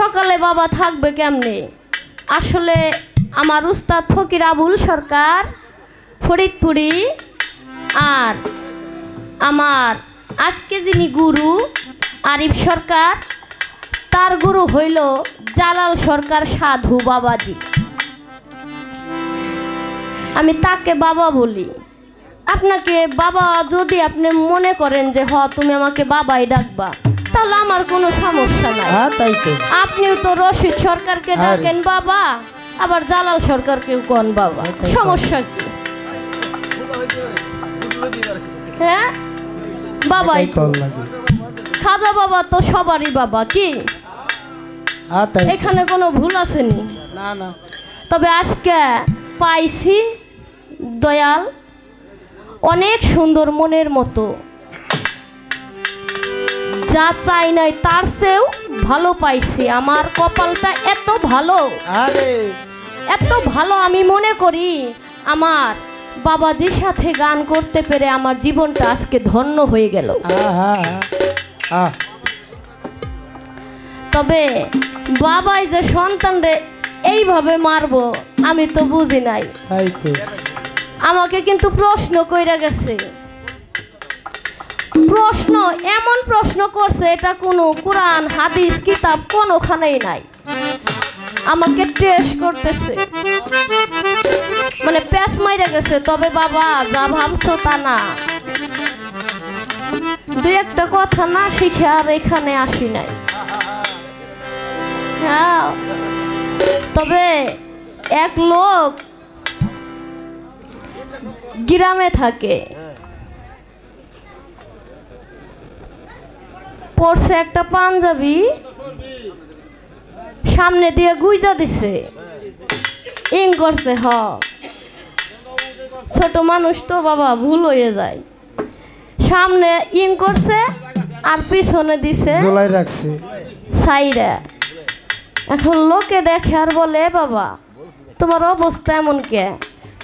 সকালে বাবা থাকবে কেমনে? আসলে আমার উস্তাদ ফকির আবুল সরকার ফরিদপুরি আর আমার আজকে যিনি গুরু আরিফ সরকার, তার গুরু হইল জালাল সরকার সাধু বাবাজি। আমি তাকে বাবা বলি। আপনাকে বাবা যদি আপনি মনে করেন যে তুমি আমাকে বাবাই ডাকবা, তাহলে আমার কোনো সমস্যা নাই। আপনিও তো রশিদ সরকারকে ডাকেন বাবা, আবার জালাল সরকারকেও কোন বাবা, সমস্যা কি? হ্যাঁ বাবাই খাজা বাবা তো সবারই বাবা, কি এখানে কোনো ভুল আসেনি? না না। তবে আজকে পাইছি দয়াল অনেক সুন্দর মনের মতো, যা চাই নাই তার চেয়েও ভালো পাইছি। আমার কপালটা এত ভালো, এত ভালো, আমি মনে করি আমার বাবাজির সাথে গান করতে পেরে আমার জীবনটা আজকে ধন্য হয়ে গেল। তবে বাবাই যে সন্তানরে এইভাবে মারবো আমি তো বুঝি নাই। আমাকে কিন্তু প্রশ্ন কইরা গেছে, প্রশ্ন এমন প্রশ্ন করছে এটা কোনো কোরআন হাদিস কিতাব কোনোখানেই নাই। আমাকে টেস্ট করতেছে, মানে প্যাস মাইরা গেছে। তবে বাবা যা ভাবছো তা না, দুই একটা কথা না শিখে আর এখানে আসি নাই। হ্যাঁ, তবে এক লোক গ্রামে থাকে, পরছে একটা পাঞ্জাবি, সামনে দিয়ে গুইজা দিছে, ইং করছে। ছোট মানুষ তো বাবা ভুল হয়ে যায়, সামনে ইং করছে আর পিছনে দিছে সাইরা। এখন লোকে দেখে আর বলে বাবা তোমার অবস্থা এমন কে?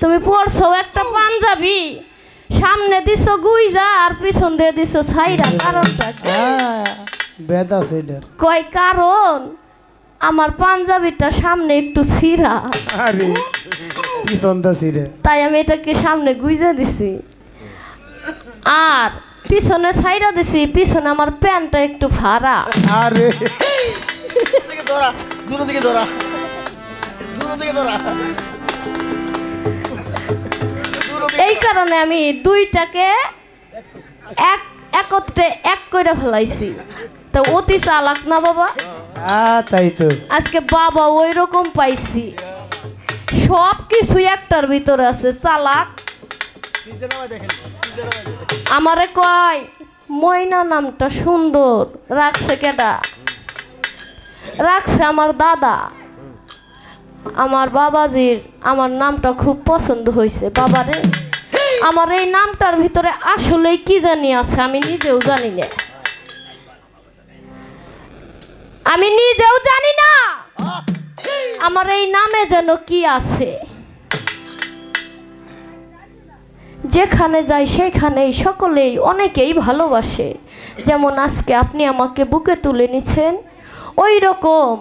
তুমি পরছো একটা পাঞ্জাবি, সামনে দিছো গুইজা আর পিছন দিয়ে দিছো ছাইরা, কারণটা কয় কারণ আমার পাঞ্জাবিটা সামনে একটু ছিঁড়া, তাই আমি এটাকে সামনে গুইজা দিছি আর পিছনে ছাইরা দিছি, পিছনে আমার প্যান্টটা একটু ফাড়া। এই কারণে আমি দুইটাকে একত্রে এক করে ফেলাইছি। তো অতি চালাক না বাবা? তাই তো আজকে বাবা ওই রকম পাইছি, সব কিছু একটার ভিতরে আছে। চালাক আমারে কয় ময়না নামটা সুন্দর রাখছে কেডা? রাখছে আমার দাদা। আমার বাবাজির আমার নামটা খুব পছন্দ হয়েছে। বাবারে আমার এই নামটার ভিতরে আসলেই কি জানি আছে, আমি নিজেও জানি না, আমি নিজেও জানি না আমার এই নামে যেন কি আছে। যেখানে যাই সেখানেই সকলেই অনেকেই ভালোবাসে। যেমন আজকে আপনি আমাকে বুকে তুলে নিছেন, ওই রকম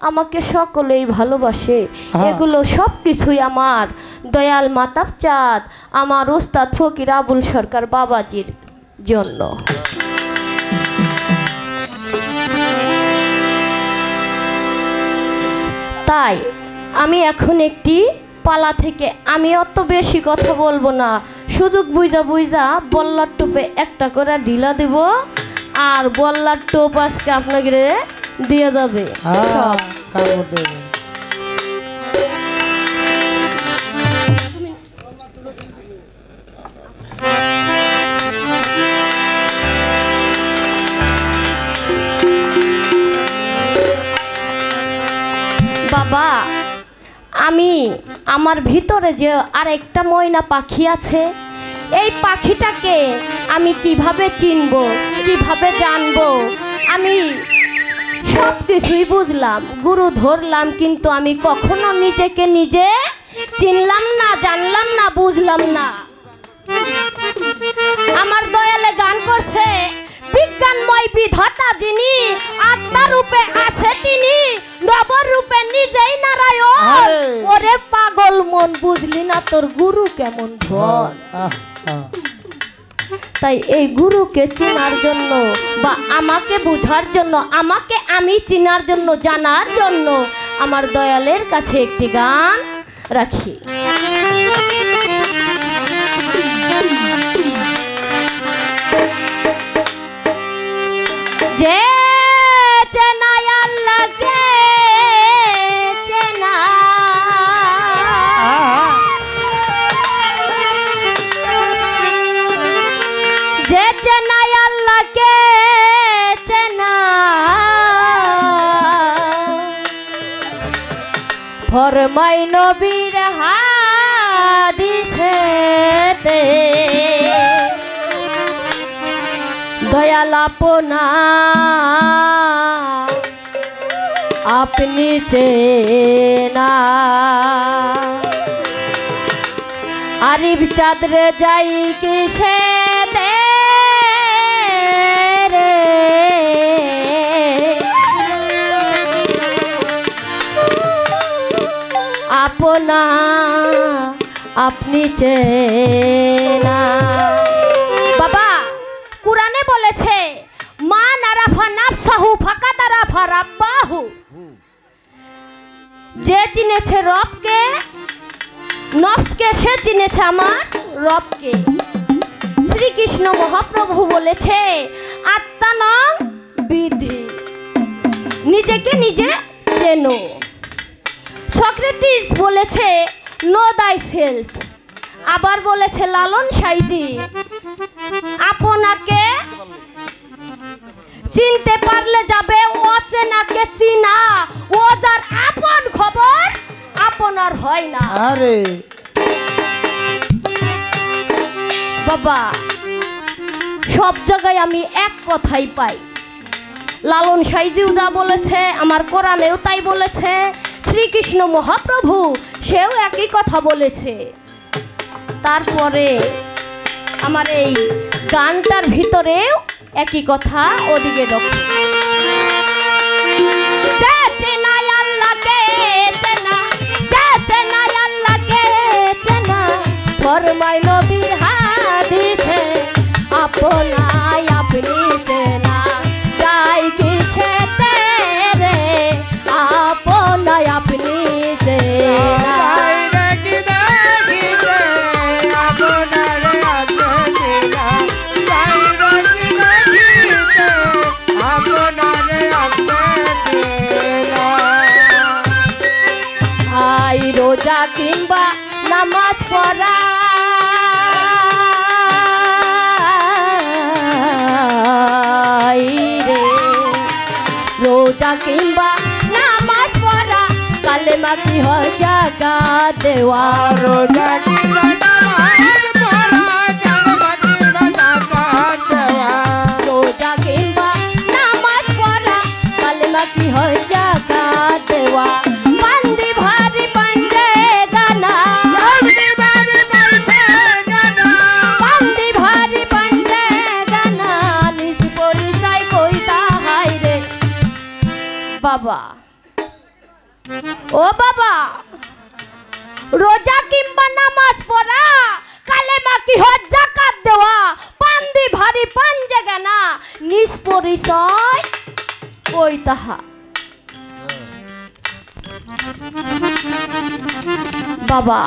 আমাকে সকলেই ভালোবাসে। এগুলো সব কিছুই আমার দয়াল মাতাব চাঁদ, আমার ওস্তাদ ফকির আবুল সরকার বাবাজির জন্য। তাই আমি এখন একটি পালা থেকে আমি অত বেশি কথা বলবো না, সুযোগ বুঝা বুঝা বল্লার টোপে একটা করে ঢিলা দিব আর বল্লার টোপ আজকে আপনাকে দিয়ে যাবে সব। বাবা আমি আমার ভিতরে যে আরেকটা ময়না পাখি আছে, এই পাখিটাকে আমি কিভাবে চিনব, কিভাবে জানবো? আমি সব কিছুই বুঝলাম, গুরু ধরলাম, কিন্তু আমি কখনো নিজেকে নিজে চিনলাম না, জানলাম না, বুঝলাম না। আমার দয়ালে গান করছে, বিজ্ঞানময় বিধাতা যিনি, আত্মা রূপে আছে তিনি, রে পাগল মন বুঝলি না তোর গুরু কেমন ধন। তাই এই গুরুকে চেনার জন্য বা আমাকে বোঝার জন্য, আমাকে আমি চেনার জন্য, জানার জন্য আমার দয়ালের কাছে একটি গান রাখি। যে চেনায় আল্লাহকে চেনা, যে চেনায় আল্লাহকে চেনা, ফরমাই নবীর হাদিসেতে দয়াল আপনা আপনি চেনা। আরিফ চাঁদরে যাই কিসে রে, আপনা আপনি চেনা। বাবা কুরআনে বলেছে মান আরাফা নাফসাহু ফাকাদ আরাফা রাব্বাহু, যে চিনেছে রবকে, নফসকে, সে চিনেছে আমার রবকে। শ্রীকৃষ্ণ মহাপ্রভু বলেছে আত্মানং বিধি, নিজেকে নিজে চেনো। সক্রেটিস বলেছে নো দাই সেলফ। আবার বলেছে লালন সাইজি আপনাকে চিনতে পারলে যাবে অচেনাকে চিনা, ও যার আপন খবর আপনার হয় না। আরে বাবা সব জায়গায় আমি এক কথাই পাই। লালন সাইজিও যা বলেছে, আমার কোরআনেও তাই বলেছে, শ্রীকৃষ্ণ মহাপ্রভু সেও একই কথা বলেছে। তারপরে আমার এই গানটার ভিতরেও একই কথা, ওদিকে দেখো। ফরমাই নবীর হাদিসে আপনাই আপনি চেনা, যাই কিসেতে রে আপনাই আপনি চেনা। রোজা কিংবা নামাজ পড়া, রে রোজা কিংবা নামাজ পড়া, কালেমা কি হয় জাকাত দেওয়া। রোজা কিংবা নামাজ পড়া, কালেমা কি হয় জাকাত দেওয়া। রোজা কিংবা নামাজ পড়া, কালেমা কি হয় জাকাত দেওয়া। বাবা ও বাবা, রোজা কিংবা নামাজ পড়া, কালেমা কি হয় যাকাত দেওয়া, পান্দি ভারী পাঞ্জে গানা, নিজ পরিচয় কই তাহা। বাবা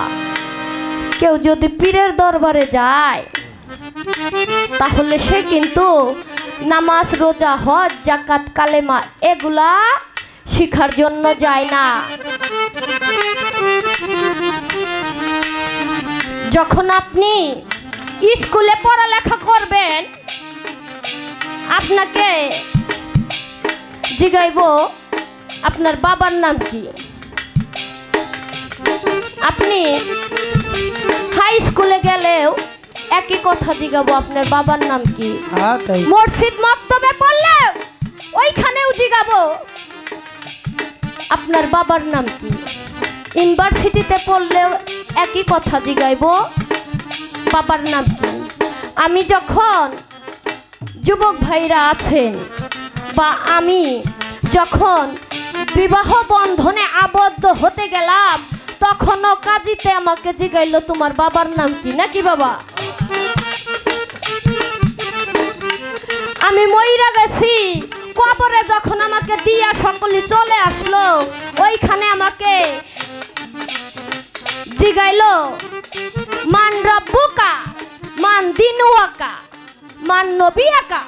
কেউ যদি পীরের দরবারে যায় তাহলে সে কিন্তু নামাজ রোজা হজ যাকাত কালেমা এগুলা শিখার জন্য যায় না। যখন আপনি স্কুলে পড়ালেখা করবেন আপনাকে জিগাইব আপনার বাবার নাম কি। আপনি হাই স্কুলে গেলেও একই কথা জিগাবো আপনার বাবার নাম কি। মসজিদ মক্তবে পড়লেও ওইখানেও জিগাবো আপনার বাবার নাম কি। ইউনিভার্সিটিতে পড়লেও একই কথা জিগাইবো বাবার নাম কি। আমি যখন যুবক ভাইরা আছেন বা আমি যখন বিবাহ বন্ধনে আবদ্ধ হতে গেলাম তখনও কাজীতে আমাকে জিগাইলো তোমার বাবার নাম কি, নাকি বাবা? আমি মইরা গেছি, কবরে যখন আমাকে দিয়া সকলে চলে আসলো, ওইখানে আমাকে জিগাইলো মান রব্বুকা মান দিনুয়াকা মান নবিয়াকা।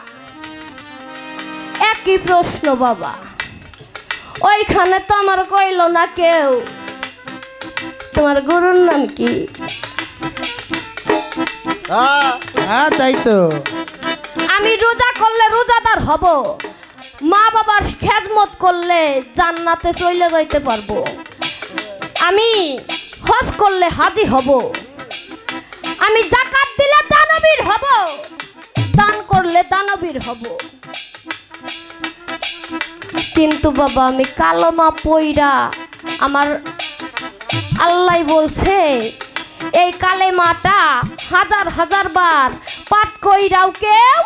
একই প্রশ্ন বাবা। ওইখানে তো আমার কইল না কেউ তোমার গুরুর নাম কি। হ্যাঁ তাই তো। আমি রোজা করলে রোজাদার হব, মা বাবার খেদমত করলে জান্নাতে চলে যাইতে পারবো, আমি হজ করলে হাজি হব, আমি যাকাত দিলে দানবীর হব, দান করলে দানবীর হব। কিন্তু বাবা আমি কালেমা পইরা, আমার আল্লাহ বলছে এই কালেমাটা হাজার হাজার বার পাঠ কইরাও কেউ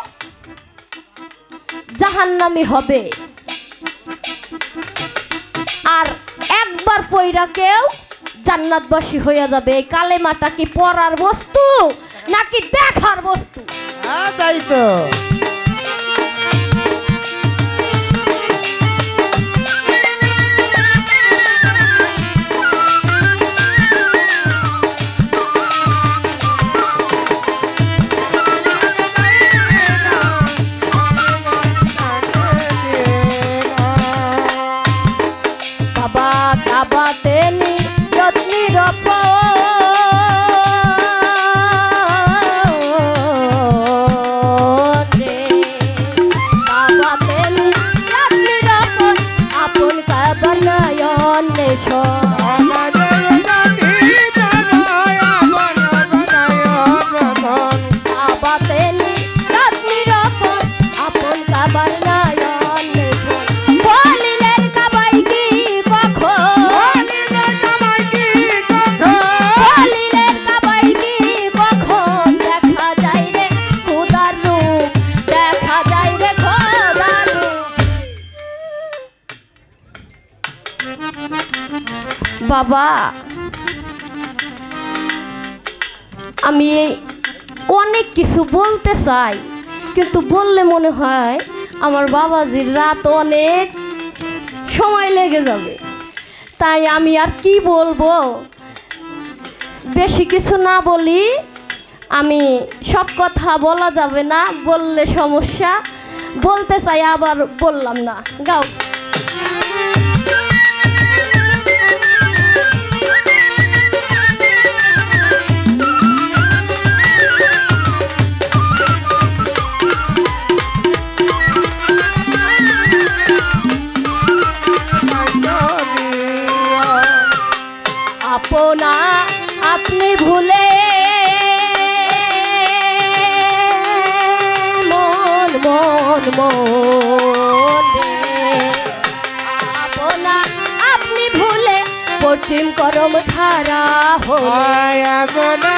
জাহান্নামী হবে, আর একবার পইরা কেউ জান্নাতবাসী হইয়া যাবে। এই কালেমাটা কি পড়ার বস্তু নাকি দেখার বস্তু? হ্যাঁ তাই তো। বাবা আমি অনেক কিছু বলতে চাই, কিন্তু বললে মনে হয় আমার বাবাজির রাত অনেক সময় লেগে যাবে, তাই আমি আর কি বলবো, বেশি কিছু না বলি। আমি সব কথা বলা যাবে না, বললে সমস্যা, বলতে চাই আবার বললাম না। গাও। আপনা আপনি ভুলে মন মন মনে, আপনা আপনি ভুলে পশ্চিম করম খারা হলে, আপনা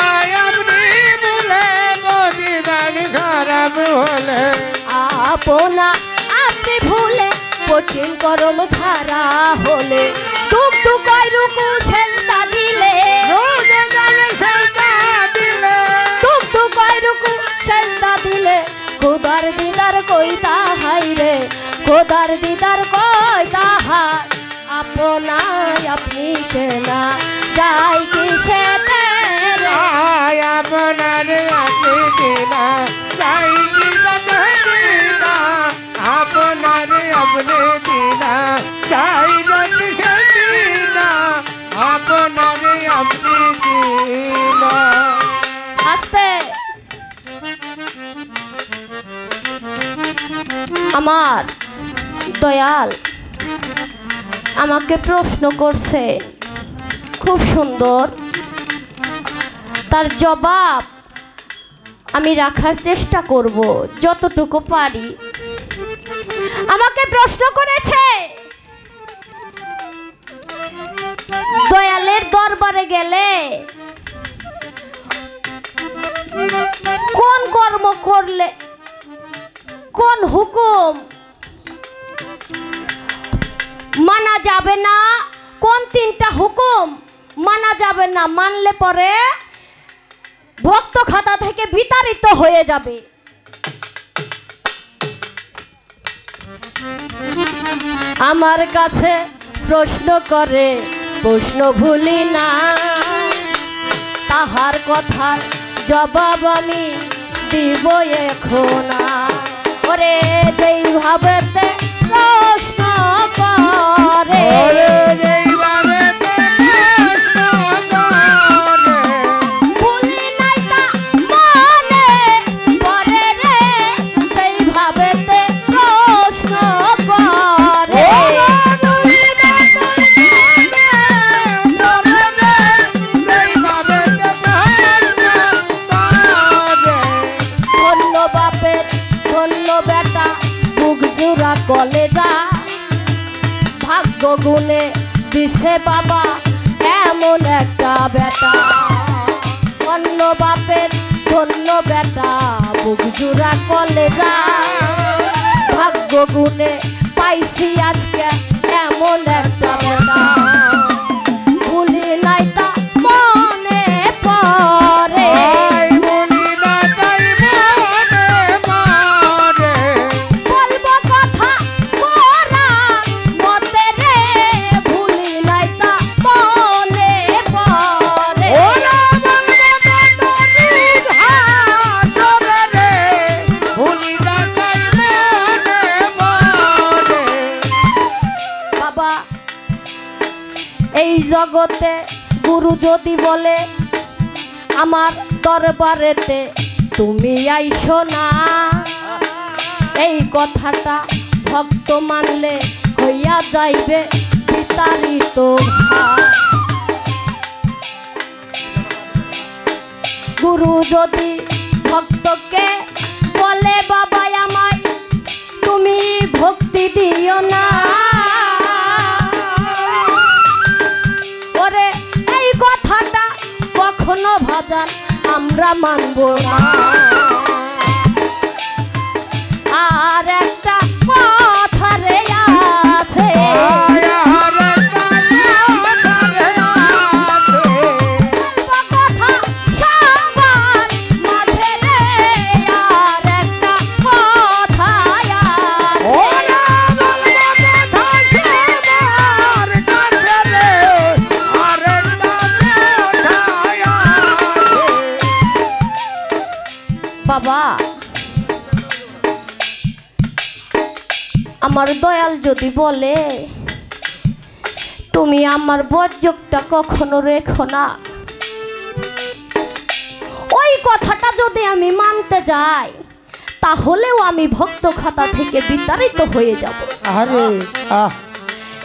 আপনি ভুলে মদিনার খারাপ হলে, আপনা আপনি ভুলে পশ্চিম করম খারা হলে, টুক টুক রুকু সেজদা দিলে, টুক টুক রুকু সেজদা দিলে, খোদার দিদার কই তাহাই রে, খোদার দিদার কই তাহাই, আপনায় আপনি চেনা যাই কি সেতে রে, আপনার আপনি চেনা যাই কি সেতে, আপনার আপনি চেনা যাই আস্তে। আমার দয়াল আমাকে প্রশ্ন করছে খুব সুন্দর, তার জবাব আমি রাখার চেষ্টা করব যতটুকু পারি। আমাকে প্রশ্ন করেছে দয়ালের দরবারে গেলে কোন কর্ম করলে, কোন হুকুম মানা যাবে না, কোন তিনটা হুকুম মানা যাবে না, মানলে পরে ভক্ত খাতা থেকে বিতাড়িত হয়ে যাবে। আমার কাছে প্রশ্ন করে প্রশ্ন ভুলি না, তাহার কথার জবাব আমি দিব এখন। ওরে যেই ভাবেতে প্রশ্ন করে ভুলি নাই তা মনে পড়ে রে, যেই ভাবেতে প্রশ্ন করে ধন্য বাপের ধন্য বেটা বুক জোড়া কলেজা, ভাগ্য গুণে দিছে বাবা এমন একটা বেটা। ধন্য বাপের ধন্য বেটা বুক জোড়া কলেজা, ভাগ্য গুণে পাইছি আজকে এমন একটা বেটা। ভুলি নাই তা মনে পড়ে বলবো কথা মোরা মতে রে, ভুলি নাই তা মনে পড়ে বাবা। এই জগতে গুরু যদি বলে আমার দরবারেতে তুমি আইসো না, এই কথাটা ভক্ত মানলে হইয়া যাইবে বিতাড়িত ভাব। গুরু যদি ভক্তকে বলে বাবা আমায় তুমি ভক্তি দিও না, ওরে এই কথাটা কখনো ভাজান আমরা মানব না। আর একটা কথা রে আছে কথা সবার মাঝে রে, আর একটা কথা বাবা। আমার দয়াল যদি বলে তুমি আমার বর্জকটা কখনো রেখো না, ওই কথাটা যদি আমি মানতে যাই তাহলেও আমি ভক্ত খাতা থেকে বিতাড়িত হয়ে যাব। আরে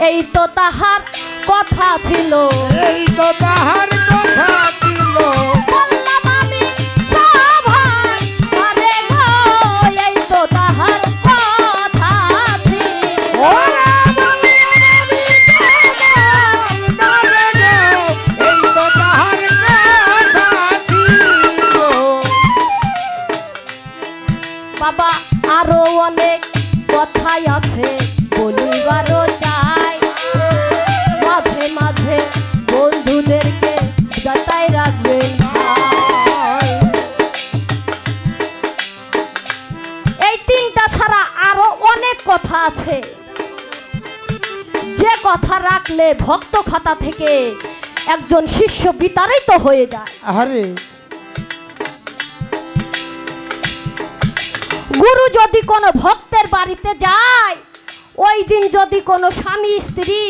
এই তো তাহার কথা ছিল, এই তো তাহার কথা ছিল, বললাম আমি সভায় আরে গো, এই তো তাহার কথা ছিল। বাবা আরো অনেক কথাই আছে বলিবারও চাই, মাঝে মাঝে বন্ধুদেরকে যাতাই রাখবেন। এই তিনটা ছাড়া আরো অনেক কথা আছে, যে কথা রাখলে ভক্ত খাতা থেকে একজন শিষ্য বিতাড়িত হয়ে যায়। আরে গুরু যদি কোনো ভক্তের বাড়িতে যায়, ওই দিন যদি কোনো স্বামী স্ত্রী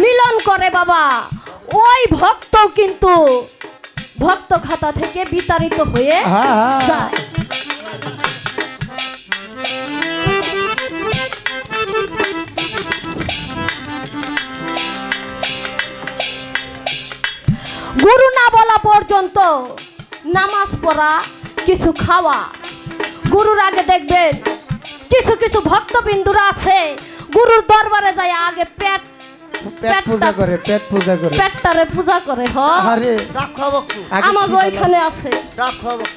মিলন করে বাবা, ওই ভক্ত কিন্তু ভক্ত খাতা থেকে বিতাড়িত হয়ে যায়। গুরু না বলা পর্যন্ত নামাজ পড়া, কিছু খাওয়া, গুরুর আগে দেখবেন কিছু কিছু ভক্তবিন্দুরা আছে গুরুর দরবারে যায় আগে পেট পূজা করে, পেট পূজা করে, পেটটারে পূজা করে। আরে আমাকে ওইখানে আছে,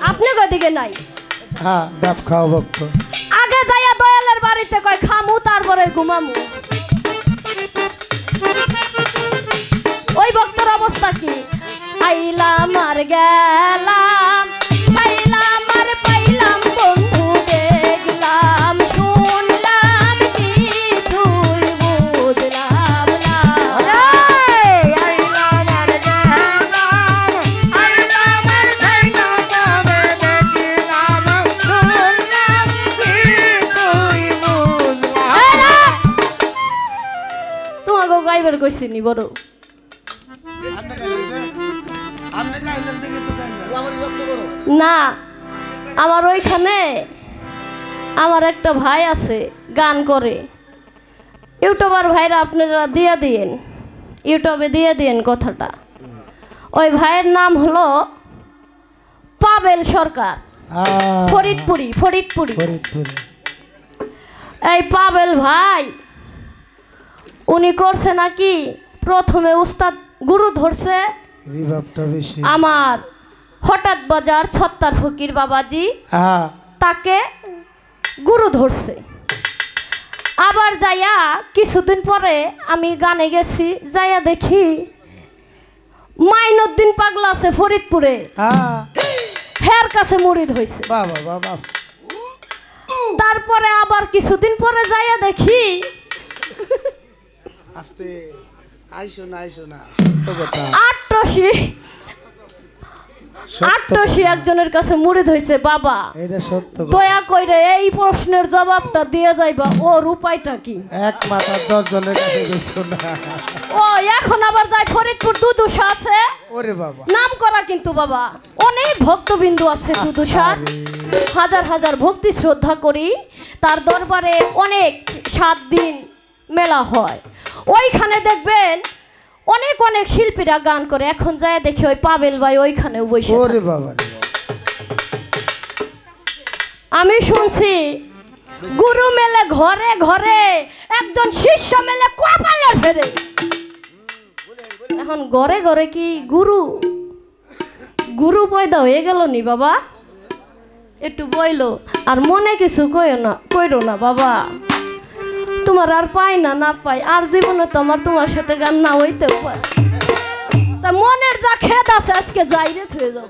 আপনি ওইদিকে নাই। হ্যাঁ ডাব খাওয়া ভক্ত আগে যাইয়া দয়ালের বাড়িতে কয় খামু তারপরে ঘুমামু। ওই ভক্তর অবস্থা কি? দেখি আইলাম আর গেলাম, পাইলাম আর পাইলাম বন্ধু দেখলাম, শুনলাম কিছুই বুঝলাম না। তোমাকে গাইবার কইছি নি বড় না, আমার ওইখানে আমার একটা ভাই আছে গান করে, ইউটিউবার ভাইরা আপনারা দিয়ে দিয়েন, ইউটিউবে দিয়ে দিয়েন কথাটা। ওই ভাইয়ের নাম হলো পাবেল সরকার, ফরিদপুরি। এই পাবেল ভাই উনি করছে নাকি প্রথমে উস্তাদ গুরু ধরছে আমার হঠাৎ বাজার ছত্তার ফকির বাবাজি, তাকে গুরু ধরছে। আবার যাইয়া কিছুদিন পরে আমি গানে গেছি, যাইয়া দেখি মাইনুদ্দিন পাগলা আছে ফরিদপুরে, হের কাছে মুরিদ হয়েছে। তারপরে আবার কিছুদিন পরে যাইয়া দেখি আটশি একজনের কাছে মুরিদ হয়েছে। বাবা দয়া কইরে এই প্রশ্নের জবাবটা দিয়ে যাইবা, ওর উপায়টা কি? এক মাথা 10 জনের কাছে গেছো না। ও এখন আবার যায় ফরিদপুর দুদুশা আছে, ওরে বাবা নাম করা কিন্তু বাবা অনেক ভক্তবিন্দু আছে দুদুশার, হাজার হাজার ভক্তি শ্রদ্ধা করি তার দরবারে। অনেক 7 দিন মেলা হয়, ওইখানে দেখবেন অনেক অনেক শিল্পীরা গান করে। এখন যায় দেখি ওই পাবেল ভাই ওইখানে বসে। ওরে বাবা আমি শুনছি গুরু মেলে ঘরে ঘরে, একজন শিষ্য মেলে কপালে ফেরে। এখন ঘরে ঘরে কি গুরু গুরু পয়দা হয়ে গেল নি বাবা? একটু বইলো আর মনে কিছু কইরো না বাবা, তোমার আর পাই না না পাই, আর জীবনে তো আমার তোমার সাথে গান না হইতে পারে। তা মনের যা খেদ আছে আজকে যাইরে হয়ে যাও।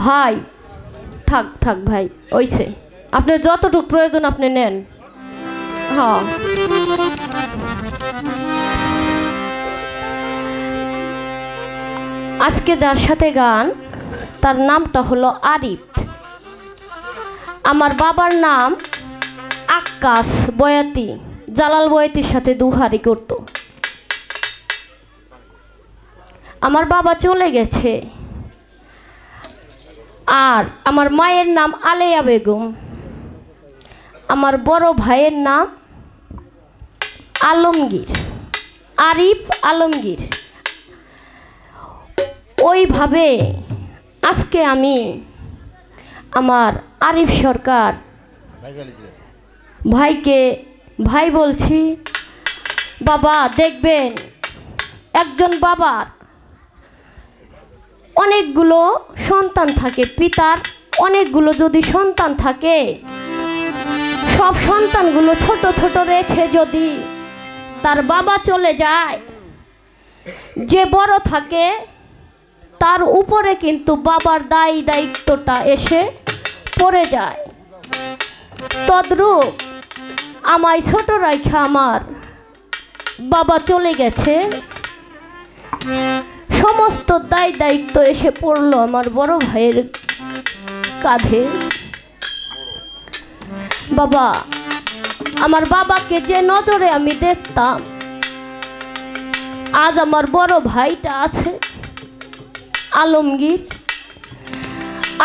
ভাই থাক থাক ভাই, ওইছে আপনার যতটুকু প্রয়োজন আপনি নেন। হ্যাঁ আজকে যার সাথে গান তার নামটা হলো আরিফ। আমার বাবার নাম আক্কাস বয়াতি, জালাল বয়াতির সাথে দুহারি করত। আমার বাবা চলে গেছে, আর আমার মায়ের নাম আলেয়া বেগম, আমার বড় ভাইয়ের নাম আলমগীর, আরিফ আলমগীর। ওইভাবে আজকে আমি আমার আরিফ সরকার ভাইকে ভাই বলছি, বাবা দেখবেন একজন বাবার অনেকগুলো সন্তান থাকে, পিতার অনেকগুলো যদি সন্তান থাকে, সব সন্তানগুলো ছোট ছোট রেখে যদি তার বাবা চলে যায়, যে বড় থাকে তার উপরে কিন্তু বাবার দায়িত্বটা এসে পড়ে যায়। তদ্রূপ আমায় ছোট রাইখা আমার বাবা চলে গেছে, সমস্ত দায়িত্ব এসে পড়লো আমার বড় ভাইয়ের কাঁধে। বাবা, আমার বাবাকে যে নজরে আমি দেখতাম, আজ আমার বড় ভাইটা আছে আলমগীর,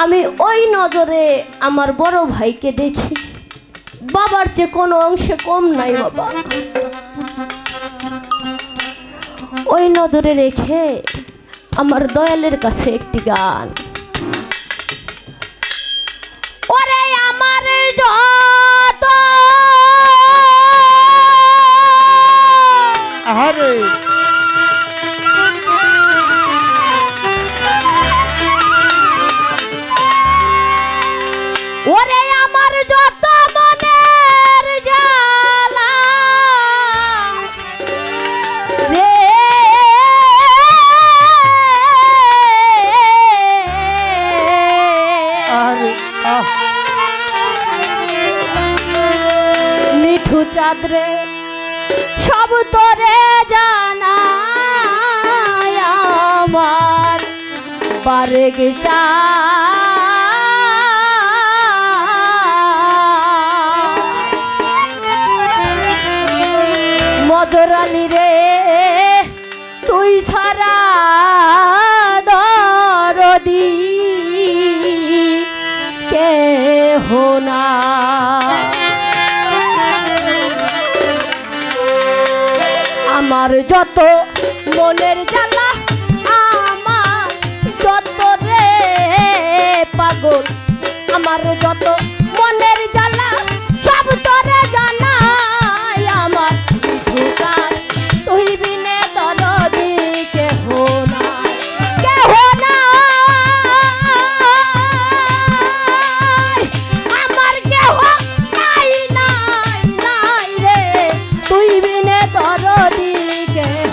আমি ওই নজরে আমার বড় ভাইকে দেখি। বাবার চেয়ে কোনো অংশে কম নাই বাবা। ওই নজরে রেখে আমার দয়ালের কাছে একটি গান। ওরে আমার যত আরে ওরে আমার যত মনের জ্বালা রে, আরে মিঠু চাঁদরে সব তোরে জানাই আমার বারে গেছা মদরালি রে, তুই ছাড়া দরদি কেহ না। আমার যত মনের জ্বালা, আমার যত রে পাগল, আমার যত মনের জ্বালা সব তোরে জানাই আমার ঢুকার, তুই বিনে দরদি কেহ না, কেহ নাই, আমার কেহ নাই নাই নাই রে, তুই বিনে দরদি কেহ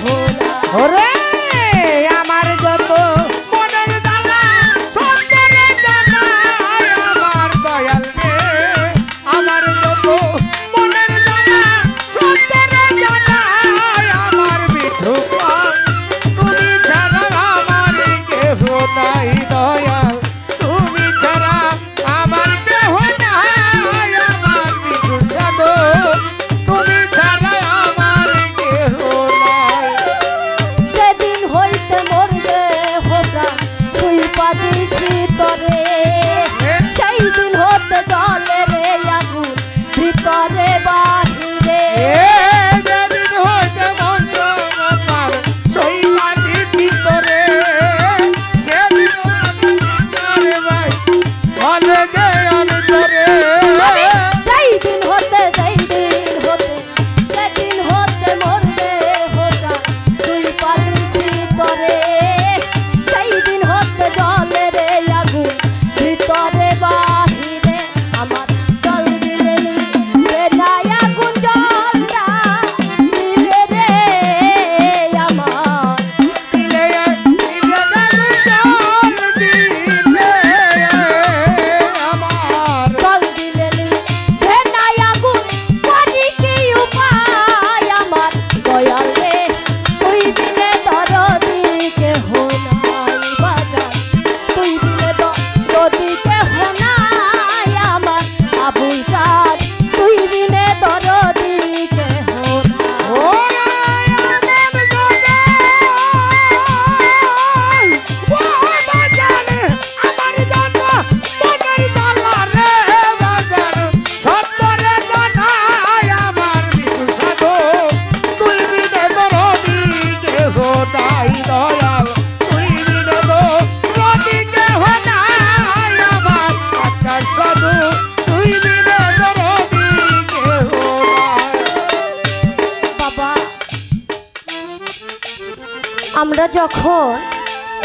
যখন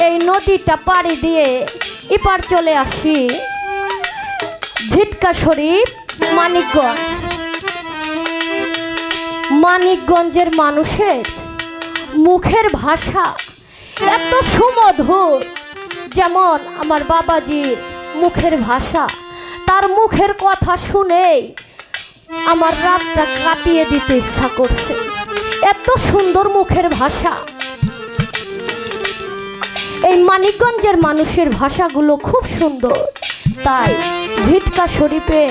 এই নদীটা পাড়ি দিয়ে এপার চলে আসি ঝিটকা শরীফ মানিকগঞ্জ। মানিকগঞ্জের মানুষের মুখের ভাষা এত সুমধুর, যেমন আমার বাবাজির মুখের ভাষা, তার মুখের কথা শুনেই আমার রাতটা কাটিয়ে দিতে ইচ্ছা করছে। এত সুন্দর মুখের ভাষা। এই মানিকগঞ্জের মানুষের ভাষাগুলো খুব সুন্দর, তাই ঝিটকা শরীফে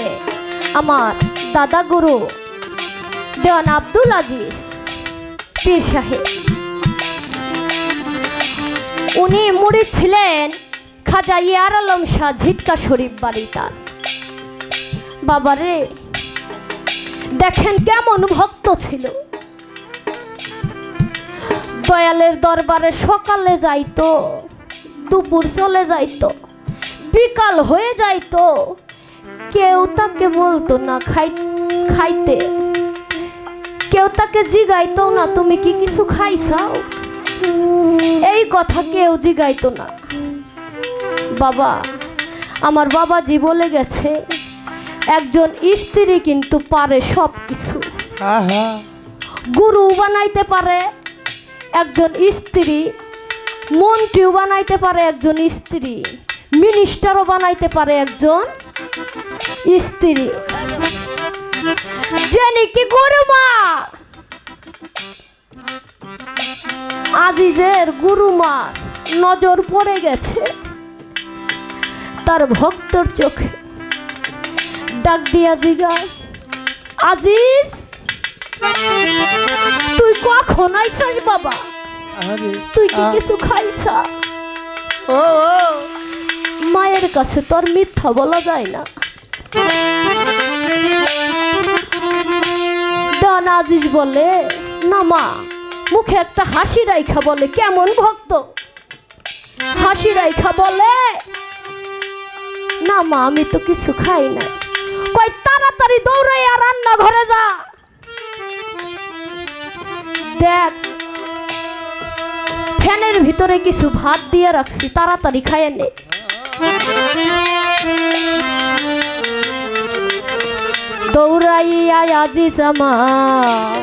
আমার দাদা গুরু দেওয়ান আব্দুল আজিজ পীর সাহেব, উনি মুরিদ ছিলেন খাজা ইয়ার আলম শাহ ঝিটকা শরীফ বাড়ি তার। বাবারে দেখেন কেমন ভক্ত ছিল। দয়ালের দরবারে সকালে যাইতো, দুপুর চলে যাইতো, বিকাল হয়ে যাইতো, কেউ তাকে বলতো না খাইতে, কেউ তাকে জিগাইতো না তুমি কি কিছু খাইছাও, এই কথা কেউ জিগাইতো না। বাবা আমার বাবাজি বলে গেছে একজন স্ত্রী কিন্তু পারে সব কিছু। গুরু বানাইতে পারে একজন স্ত্রী, মন্ত্রীও বানাইতে পারে একজন স্ত্রী, মিনিস্টারও বানাইতে পারে একজন স্ত্রী। জানি কি গুরুমা আজিজের গুরুমা নজর পড়ে গেছে তার ভক্তর চোখে। ডাক দিয়া জিগায়, আজিজ তুই কখন আইছাস বাবা, তুই কি কিছু খাইছা? মায়ের কাছে তোর মিথ্যা বলা যায় না। ডান আজিজ বলে, না মা, মুখে একটা হাসি রাইখা বলে, কেমন ভক্ত, হাসি রাইখা বলে, না মা আমি তো কিছু খাই না। কই তাড়াতাড়ি দৌড়াইয়া রান্না ঘরে যা, দেখ ফ্যানের ভিতরে কিছু ভাত দিয়ে রাখছি, তাড়াতাড়ি খাইয়ে নে। দৌড়াইয়া আজিজ আমার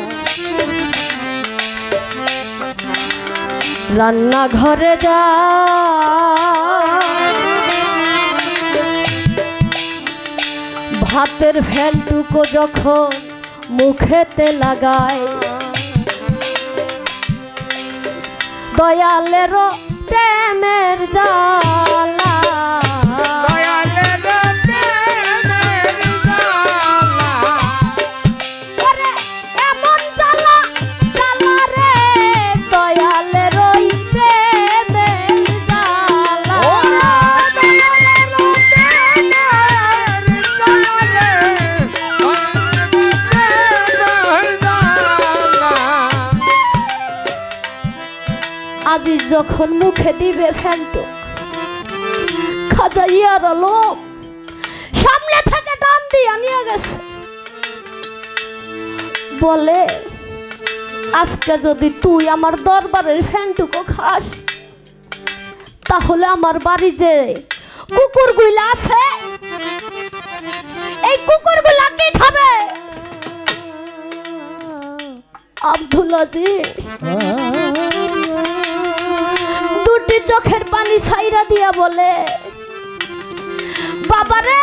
রান্না ঘরে যা, ভাতের ফ্যানটুকু যখন মুখেতে লাগায়, দয়ালের প্রেমের জ্বালা, এমন জ্বালা জ্বালা রে, দয়ালের প্রেমের জ্বালা, আজিজ যখন মুখে দিবে ফ্যানটু, খাজা ইয়ার আলম সামনে থেকে টান দিয়া নিয়ে গেছে, বলে আজকে যদি তুই আমার দরবারের ফ্যানটুকু খাস, তাহলে আমার বাড়ি যে কুকুরগুলা আছে এই কুকুরগুলা কি খাবে? আব্দুল আজিজ দুটি চোখের পানি ছাইরা দিয়া বলে, বাবারে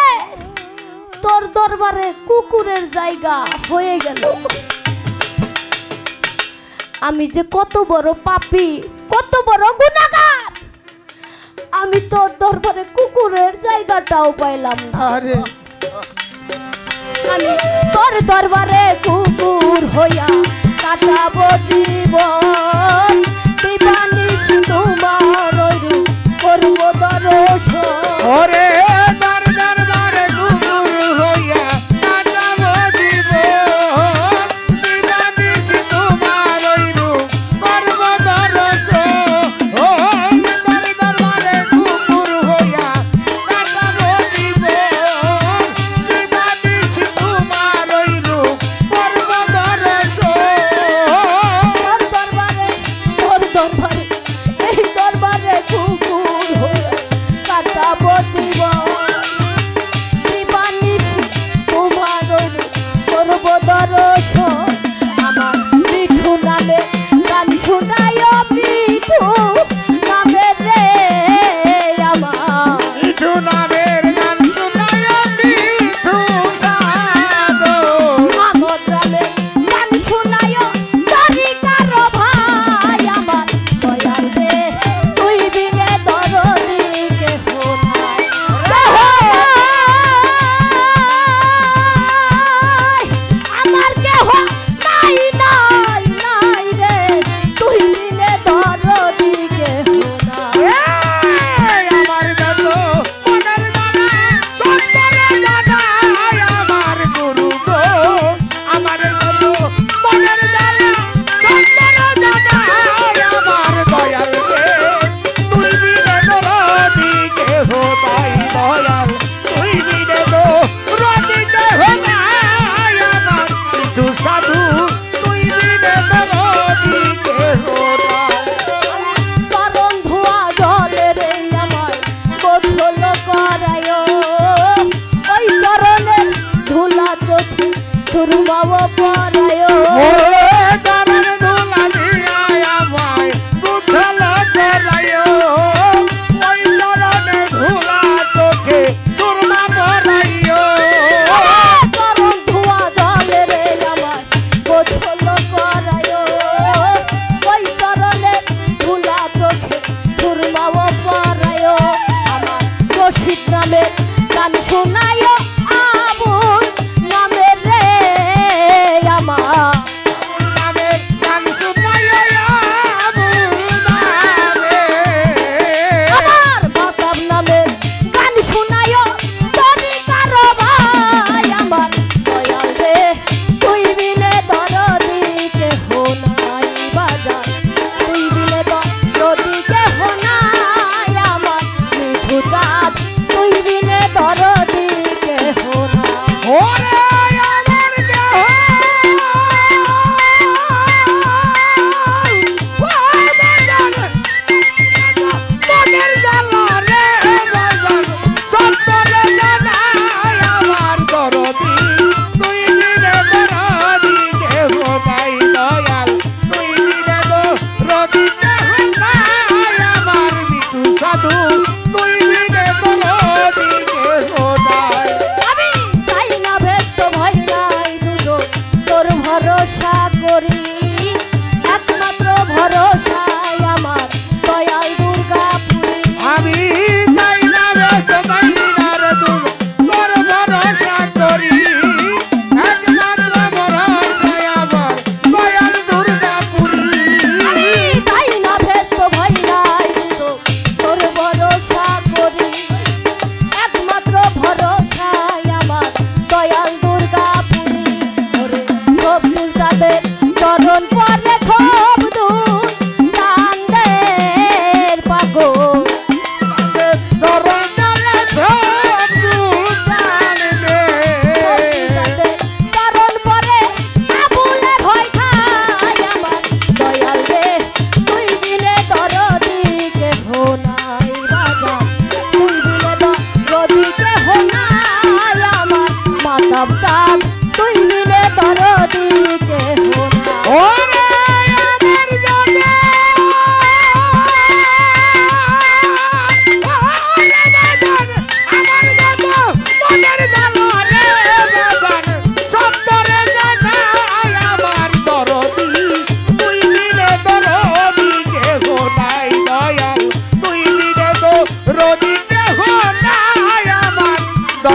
তোর দরবারে কুকুরের জায়গা হয়ে গেল। আমি যে কত বড় পাপী, কত বড় গুনাহগার, আমি তোর দরবারে কুকুরের জায়গাটাও পাইলাম না। আমি তোর দরবারে কুকুর হইয়া কাটাবো জীবন, দিবানিশ তোমার করবো দর্শন। ওরে দর দরবারে কুকুর হইয়া কাটাবো জীবন, দিবানিশ তোমার করবো দর্শন। ও দর দরবারে কুকুর হইয়া কাটাবো জীবন, দিবানিশ তোমার করবো দর্শন। তোর দরবারে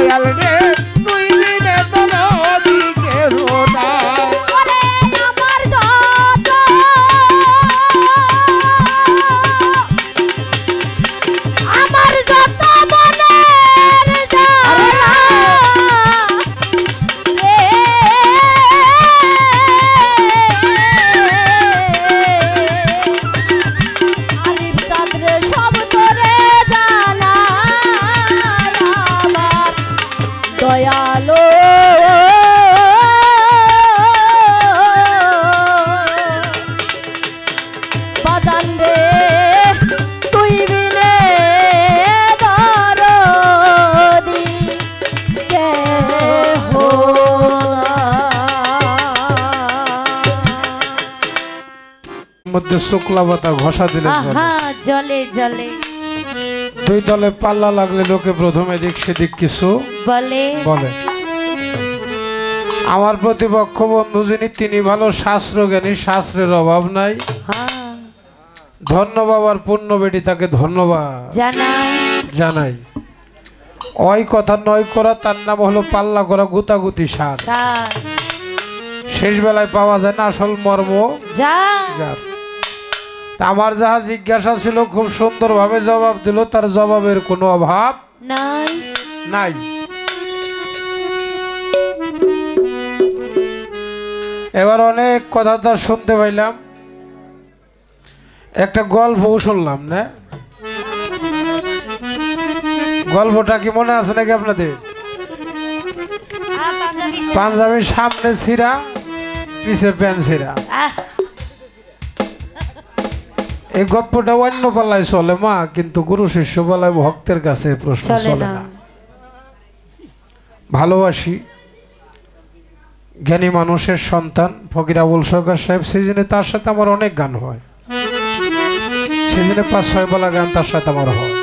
দয়াল রে তুই বিনে তো নদী কেহ নাই। দয়ালো বাজান রে তুই বিনে দরদি কেহ মধ্যে শুক্লা পাতা ঘষা দিলে জলে জলে দুই দলে পাল্লা লাগলে লোকে প্রথমে এদিক সেদিক কিছু বলে বলে। আমার প্রতিপক্ষ বন্ধু যিনি তিনি ভালো শাস্ত্র জ্ঞানী, শাস্ত্রের অভাব নাই। ধন্য বাবার পূর্ণ বেটি, তাকে ধন্যবাদ জানাই। ওই কথা নয় করা, তার নাম হলো পাল্লা করা, গুতাগুতি সার। শেষ বেলায় পাওয়া যায় না আসল মর্ম যার। আমার যাহা জিজ্ঞাসা ছিল খুব সুন্দরভাবে জবাব দিল, তার জবাবের কোনো অভাব নাই। এবার অনেক কথা তার শুনতে পাইলাম, একটা গল্প শুনলাম না? গল্পটা কি মনে আছে নাকি আপনাদের? পাঞ্জাবির সামনে ছিঁড়া, পিছে প্যান্ট ছিঁড়া। এই গল্পটা অন্য পাল্লায় চলে মা, কিন্তু গুরু শিষ্য পাল্লায় ভক্তের কাছে প্রশ্ন চলে না। ভালোবাসি জ্ঞানী মানুষের সন্তান ফকির আবুল সরকার সাহেব, সিজনে তার সাথে আমার অনেক গান হয়। সিজনে ৫-৬ পালা গান তার সাথে আমার হয়।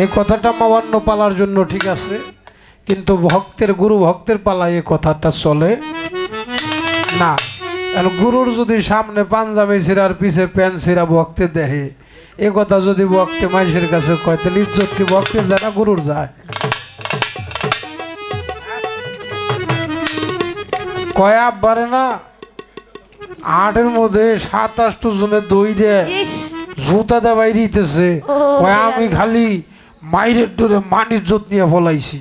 এই কথাটা অন্য পালার জন্য ঠিক আছে, কিন্তু ভক্তের গুরু ভক্তের পালায় এই কথাটা চলে না। গুরুর যদি সামনে পাঞ্জাবি ছিঁড়ার পিছে প্যান্ট ছিঁড়া ভক্তে দেহে, এ কথা যদি ভক্তে মানুষের কাছে কয়, তাহলে ইজ্জত কি ভক্তের যায় না গুরুর যায়? কয় আব্বারে না ৮-এর মধ্যে ২৭ জনের দই দেয়, জুতা দে বাইরে দিতেছে। কয় আমি খালি মাইরের ডোরে মান ইজ্জত নিয়ে ফলাইছি।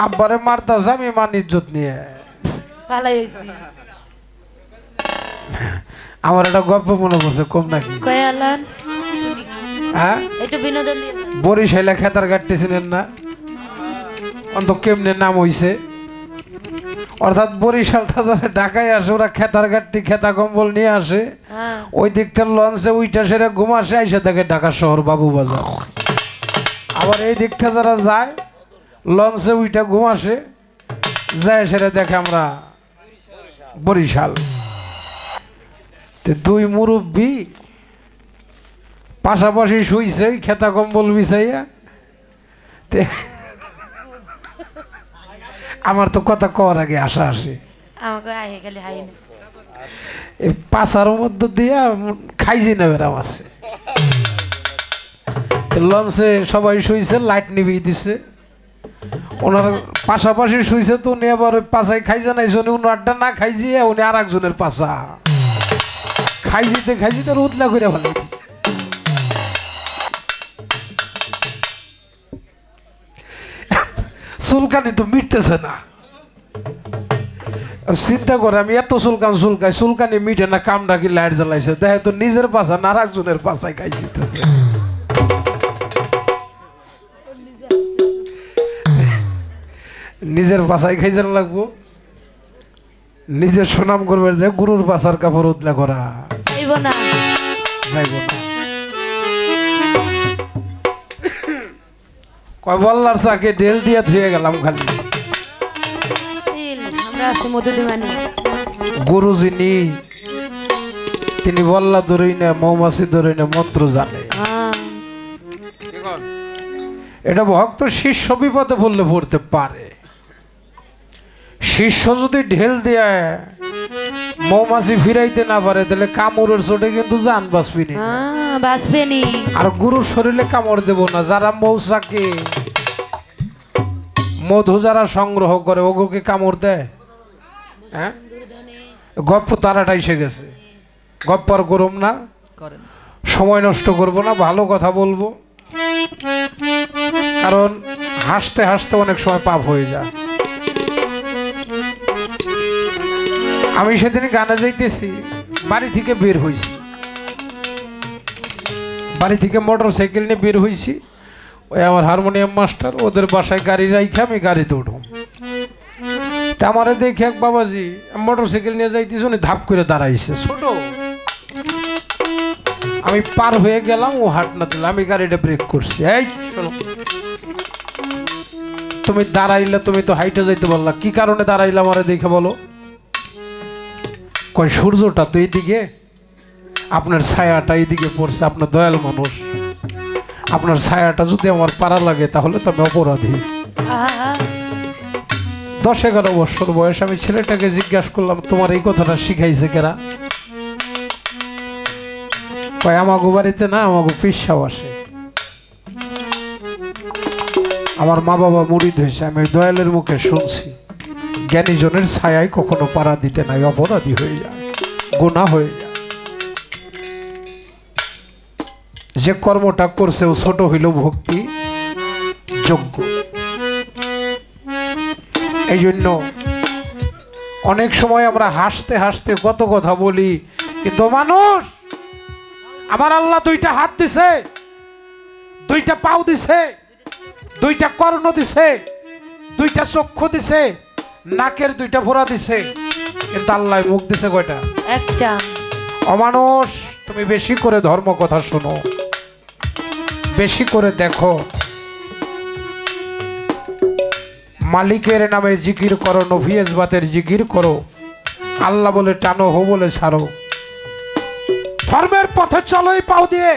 আব্বারে মারতাছে, আমি মান ইজ্জত নিয়ে। আমার একটা গল্প মনে পড়ছে, কম নাকি? হ্যাঁ, বরিশালে খেতার গাড়তে ছিলেন না? অন্ত কেমনে নাম হইছে, অর্থাৎ বরিশাল যারা ঢাকায় আসে ওরা খেতার গাড়টি খেতা কম্বল নিয়ে আসে, ওই দিক থেকে লঞ্চে উইটা সেরে ঘুম আসে, আইসা দেখে ঢাকা শহর বাবু বাজার। আবার এই দিক থেকে যারা যায় লঞ্চে উইটা ঘুম আসে, যায় সেরে দেখে আমরা বরিশাল। দুই মুরব্বী পাশাপাশি শুইছে খেতা কম্বল বিছাইয়া। আমার তো কথা কওয়ার আগে আশা আসে, পাশার মধ্যে দিয়া খাইজি না বেরাম আছে। লঞ্চে সবাই শুইছে, লাইট নিভিয়ে দিছে, ওনার পাশাপাশি শুইছে। তো উনি আবার ওই পাশায় খাইজা নাইছে, উনি উনারটা না খাইজিয়ে উনি আর একজনের পাশা খাইজিতে উতলা করে ভালো দিচ্ছে। চুলকানি তো মিটতেছে না। চিন্তা করে আমি এত চুলকানি মিটে না, কামটা কি লাইট জ্বালাইছে, দেখে তো নিজের পাশা না আর একজনের পাশায় খাই যেতেছে। নিজের পাশায় খাই যেন লাগবো, নিজের সুনাম করবে যে গুরুর পাশার কাপড় উতলা করা যাইব না। কয় বল্লার চাকে ঢেল দিয়া ধুয়ে গেলাম খালি। গুরু যিনি তিনি বল্লা ধরেই না, মৌমাছি ধরেই না, মন্ত্র জানে। এটা ভক্ত শিষ্য বিপদে পড়লে পড়তে পারে। শিষ্য যদি ঢেল দেয় মৌমাছি ফিরাইতে না পারে তাহলে কামড়ের চোটে কিন্তু জান বাঁচবিনি, বাঁচবেনি। আর গরুর শরীরে কামড় দেব না। যারা মৌচাকে মধু যারা সংগ্রহ করে ওগুলোকে কামড় দেয়? হ্যাঁ, গপ্প তারাটা এসে গেছে। গপ্প আর গরম না, সময় নষ্ট করব না, ভালো কথা বলবো। কারণ হাসতে হাসতে অনেক সময় পাপ হয়ে যায়। আমি সেদিন গানে যাইতেছি, বাড়ি থেকে বের হয়েছি, বাড়ি থেকে মোটর সাইকেল নিয়ে বের হয়েছি। ওই আমার হারমোনিয়াম মাস্টার, ওদের বাসায় গাড়ি রাইখে আমি গাড়িতে উঠব। তা আমারে দেখে এক বাবাজি মোটর সাইকেল নিয়ে যাইতেছি, উনি ধাপ করে দাঁড়াইছে। ছোট আমি পার হয়ে গেলাম, ও হাট না দিল, আমি গাড়িটা ব্রেক করছি। এই শোনো, তুমি দাঁড়াইলে, তুমি তো হাইটে যাইতে বললা, কি কারণে দাঁড়াইলে আমারে দেখে বলো? কয় সূর্যটা তো এইদিকে, আপনার ছায়াটা এইদিকে পড়ছে, আপনার দয়াল মানুষ, আপনার ছায়াটা যদি আমার পাড়া লাগে তাহলে তো আমি অপরাধী। 10-11 বছর বয়স। আমি ছেলেটাকে জিজ্ঞাসা করলাম, তোমার এই কথাটা শিখাইছে কেরা? কয় আমাগো বাড়িতে না, আমাগো পিসাব আসে, আমার মা বাবা মুরিদ হয়েছে, আমি ওই দয়ালের মুখে শুনছি জ্ঞানীজনের ছায়ায় কখনো পাড়া দিতে নাই, অপরাধী হয়ে যায়, গুনাহ হয়ে যায়। যে কর্মটা করছে ও ছোট হইল ভক্তি যোগ্য। এই জন্য অনেক সময় আমরা হাসতে হাসতে কত কথা বলি, কিন্তু মানুষ, আমার আল্লাহ 2টা হাত দিছে, 2টা পাও দিছে, 2টা কর্ণ দিছে, 2টা চক্ষু দিছে, নাকের 2টা ফোঁড়া দিছে, কিন্তু আল্লাহ মুখ দিছে কয়টা? একটা। অমানুষ, তুমি বেশি করে ধর্ম কথা শোনো, বেশি করে দেখো, মালিকের নামে জিকির করো, নফি ইসবাতের জিকির করো, আল্লাহ বলে টানো, হো বলে ছাড়ো, ধর্মের পথে চলো এই পাও দিয়ে।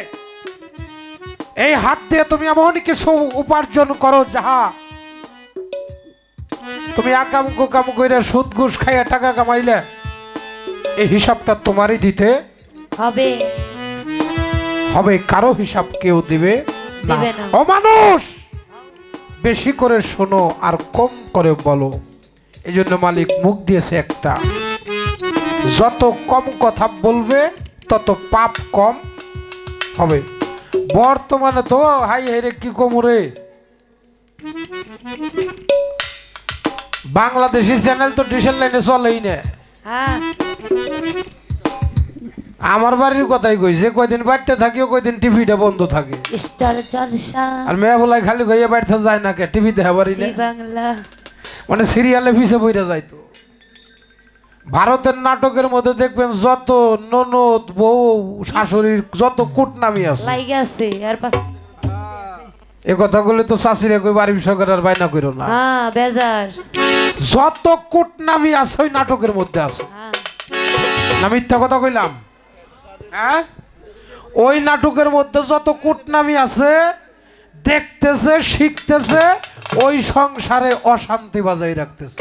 এই হাত দিয়ে তুমি এমন কিছু উপার্জন করো যাহা তুমি আকাম কুকাম কইরা সুদ ঘুষ খাইয়া টাকা কামাইলে এই হিসাবটা তোমারই দিতে হবে, হবে, কারো হিসাব কেউ দিবে না। দিবে না। ও মানুষ, বেশি করে শোনো আর কম করে বলো। এই জন্য মালিক মুখ দিয়েছে একটা, যত কম কথা বলবে তত পাপ কম হবে। বর্তমানে তো হাই হাইরে কি কমরে, বাংলাদেশি চ্যানেল তো ডিশের লাইনে চলেই না। আমার বাড়ির কথাই কই, যে কয়দিন বাড়িতে থাকি ও কয়দিন টিভিটা বন্ধ থাকে, আর মেয়ে বলাই খালি কইয়া বাড়িতে যায় না, কে টিভি দেখা পারি না, মানে সিরিয়ালে পিছে বইরা যাইতো। ভারতের নাটকের মধ্যে দেখবেন যত ননদ বউ শাশুড়ির যত কুটনামি আছে, এ কথাগুলো তো শাশুড়ি কই বাড়ি সরকার আর বাইনা কইরো না, যত কুটনামি আছে ওই নাটকের মধ্যে আছে। না মিথ্যা কথা কইলাম? হ্যাঁ, ওই নাটকের মধ্যে যত কুটনামি আছে, দেখতেছে, শিখতেছে, ওই সংসারে অশান্তি বাজাই রাখতেছে।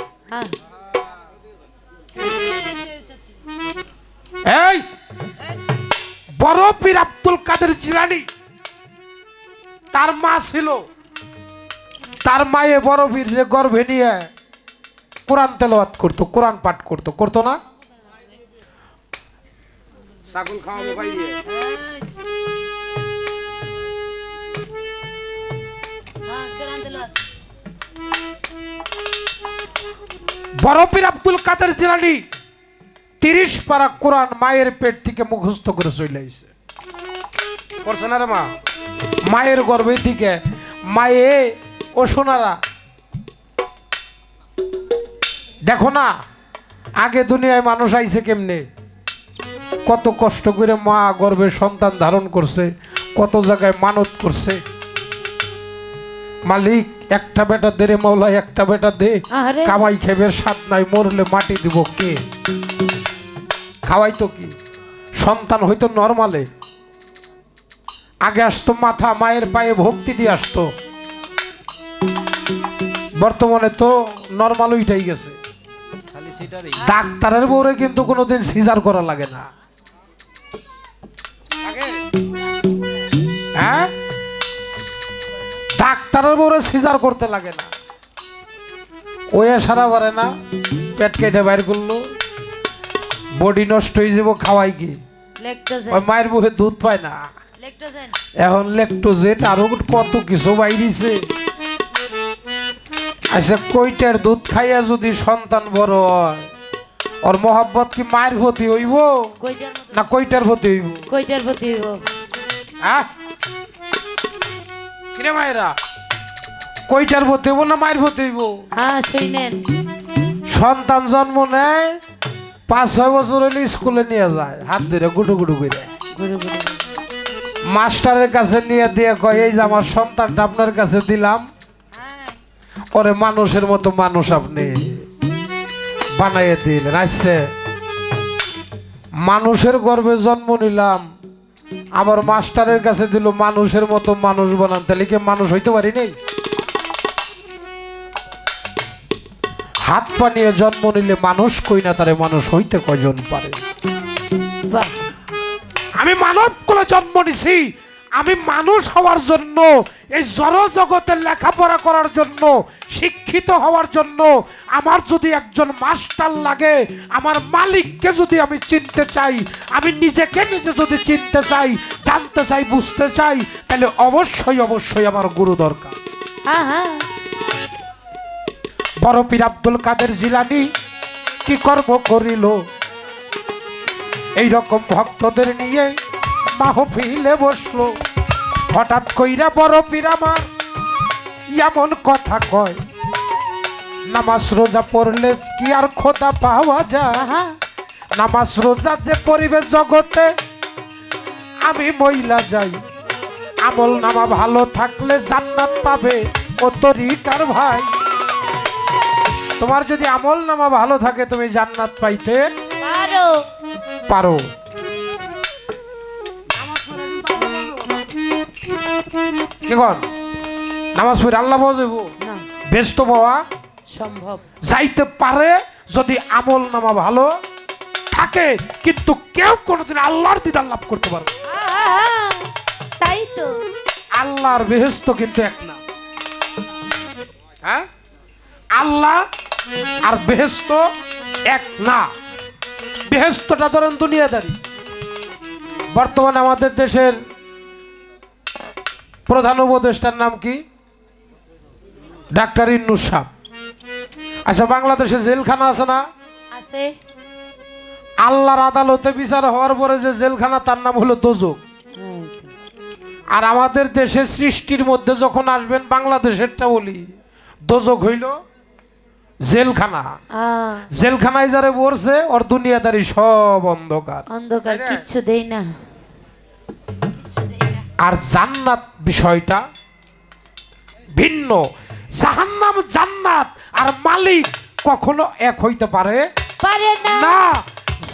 এই বড় পীর আব্দুল কাদের জিলানী, তার মা ছিল, তার মায়ে বড় পীর গর্ভে নিয়ে কোরআন তেলাওয়াত করতো, কোরআন পাঠ করতো, করতো না? ছাগল খাওয়াবো ভাইয়ে। বড় পীর আব্দুল কাদের জিলানী 30 পারা কোরআন মায়ের পেট থেকে মুখস্থ করে চলে আইছে। করছে না রে মা? মায়ের গর্ভে থেকে মায়ে, ও সোনারা দেখো না, আগে দুনিয়ায় মানুষ আইছে কেমনে, কত কষ্ট করে মা গর্ভে সন্তান ধারণ করছে, কত জায়গায় মানত করছে। মালিক একটা বেটা দে রে মাওলা, একটা বেটা দে, কামাই খেবের স্বাদ নাই, মরলে মাটি দিব কে? খাওয়াই তো কি সন্তান হইতো নরমালে, আগে আসতো মাথা, মায়ের পায়ে ভক্তি দিয়ে আসতো। বর্তমানে তো নরমাল উইটাই গেছে, খালি ডাক্তারের বউরে কিন্তু কোনোদিন সিজার করা লাগে না। হ্যাঁ, ডাক্তারের বউরে সিজার করতে লাগে না। ওই সারা পারে না, পেট কেটে বাইর করলো, বডি নষ্ট হয়ে যাব, খাওয়াই কি ওই মায়ের মুখে দুধ পায় না, এখন ল্যাকটোজেন আরো কত কিছু বাইরেছে। আচ্ছা, কইটার দুধ খাইয়া যদি সন্তান বড় হয়, ওর মহব্বত কি মায়ের প্রতি হইব না কইটার প্রতি হইব? কইটার প্রতি হইব। হ্যাঁ কিরে মায়েরা, কইটার প্রতি হইব না মায়ের প্রতি হইব? হ্যাঁ শুনেন, সন্তান জন্ম নেয় 5-6 বছর হলে স্কুলে নিয়ে যায়, হাত ধরে গুটু গুটু করে মাস্টারের কাছে নিয়ে দিয়ে কয়, এই যে আমার সন্তানটা আপনার কাছে দিলাম, ওরে মানুষের মতো মানুষ আপনি বানাইয়ে দিলেন। আসছে মানুষের গর্ভে জন্ম নিলাম, আবার মাস্টারের কাছে দিল মানুষের মতো মানুষ বানান, তাহলে কি মানুষ হইতে পারি নাই? হাত পা নিয়ে জন্ম নিলে মানুষ কই না, তারে মানুষ হইতে কয়জন পারে? আমি মানব কুলে জন্ম নিছি, আমি মানুষ হওয়ার জন্য, এই জড় জগতের লেখাপড়া করার জন্য, শিক্ষিত হওয়ার জন্য। আমার যদি একজন মাস্টার লাগে, আমার মালিককে যদি আমি চিনতে চাই, আমি নিজেকে নিজে যদি চিনতে চাই, জানতে চাই, বুঝতে চাই, তাহলে অবশ্যই অবশ্যই আমার গুরু দরকার। বড় পীর আব্দুল কাদের জিলানী কি কর্ম করিল, এইরকম ভক্তদের নিয়ে মাহফিলে বসলো। হঠাৎ কইরা বড় পীর আমার এমন কথা কয়, নামাজ রোজা পড়লে কি আর খোদা পাওয়া যায়? নামাজ রোজা যে পরিবেশ জগতে আমি মহিলা যাই, আমল নামা ভালো থাকলে জান্নাত পাবে ও তরিকার ভাই। তোমার যদি আমল নামা ভালো থাকে, তুমি জান্নাত পাইতে পারো। এখন নামাজ পড়ে আল্লাহ পাওয়া যাইব? ব্যস্ত পাওয়া সম্ভব যাইতে পারে যদি আমল নামা ভালো থাকে, কিন্তু কেউ কোনোদিন আল্লাহর দিদার লাভ করতে পারবে। তাই তো, আল্লাহর বেহেশত কিন্তু এক না। হ্যাঁ, আল্লাহ আর বেহেশত এক না। বেহেশতটা ধরেন দুনিয়াদারি। বর্তমানে আমাদের দেশের প্রধান উপদেষ্টার নাম কি? ডাক্তার ইন্নুস সাহেব। আচ্ছা, বাংলাদেশে জেলখানা আছে না? আছে। আল্লাহর আদালতে বিচার হওয়ার পরে যে জেলখানা, তার নাম হলো দোজক। আর আমাদের দেশে সৃষ্টির মধ্যে যখন আসবেন, বাংলাদেশেরটা বলি, দোজক হইল জেলখানা। জেলখানায় যারে পড়ছে, ওর দুনিয়াদারি সব অন্ধকার, অন্ধকার, কিচ্ছু দেই না। আর জান্নাত বিষয়টা ভিন্ন। জাহান্নাম জান্নাত আর মালিক কখনো এক হইতে পারে না।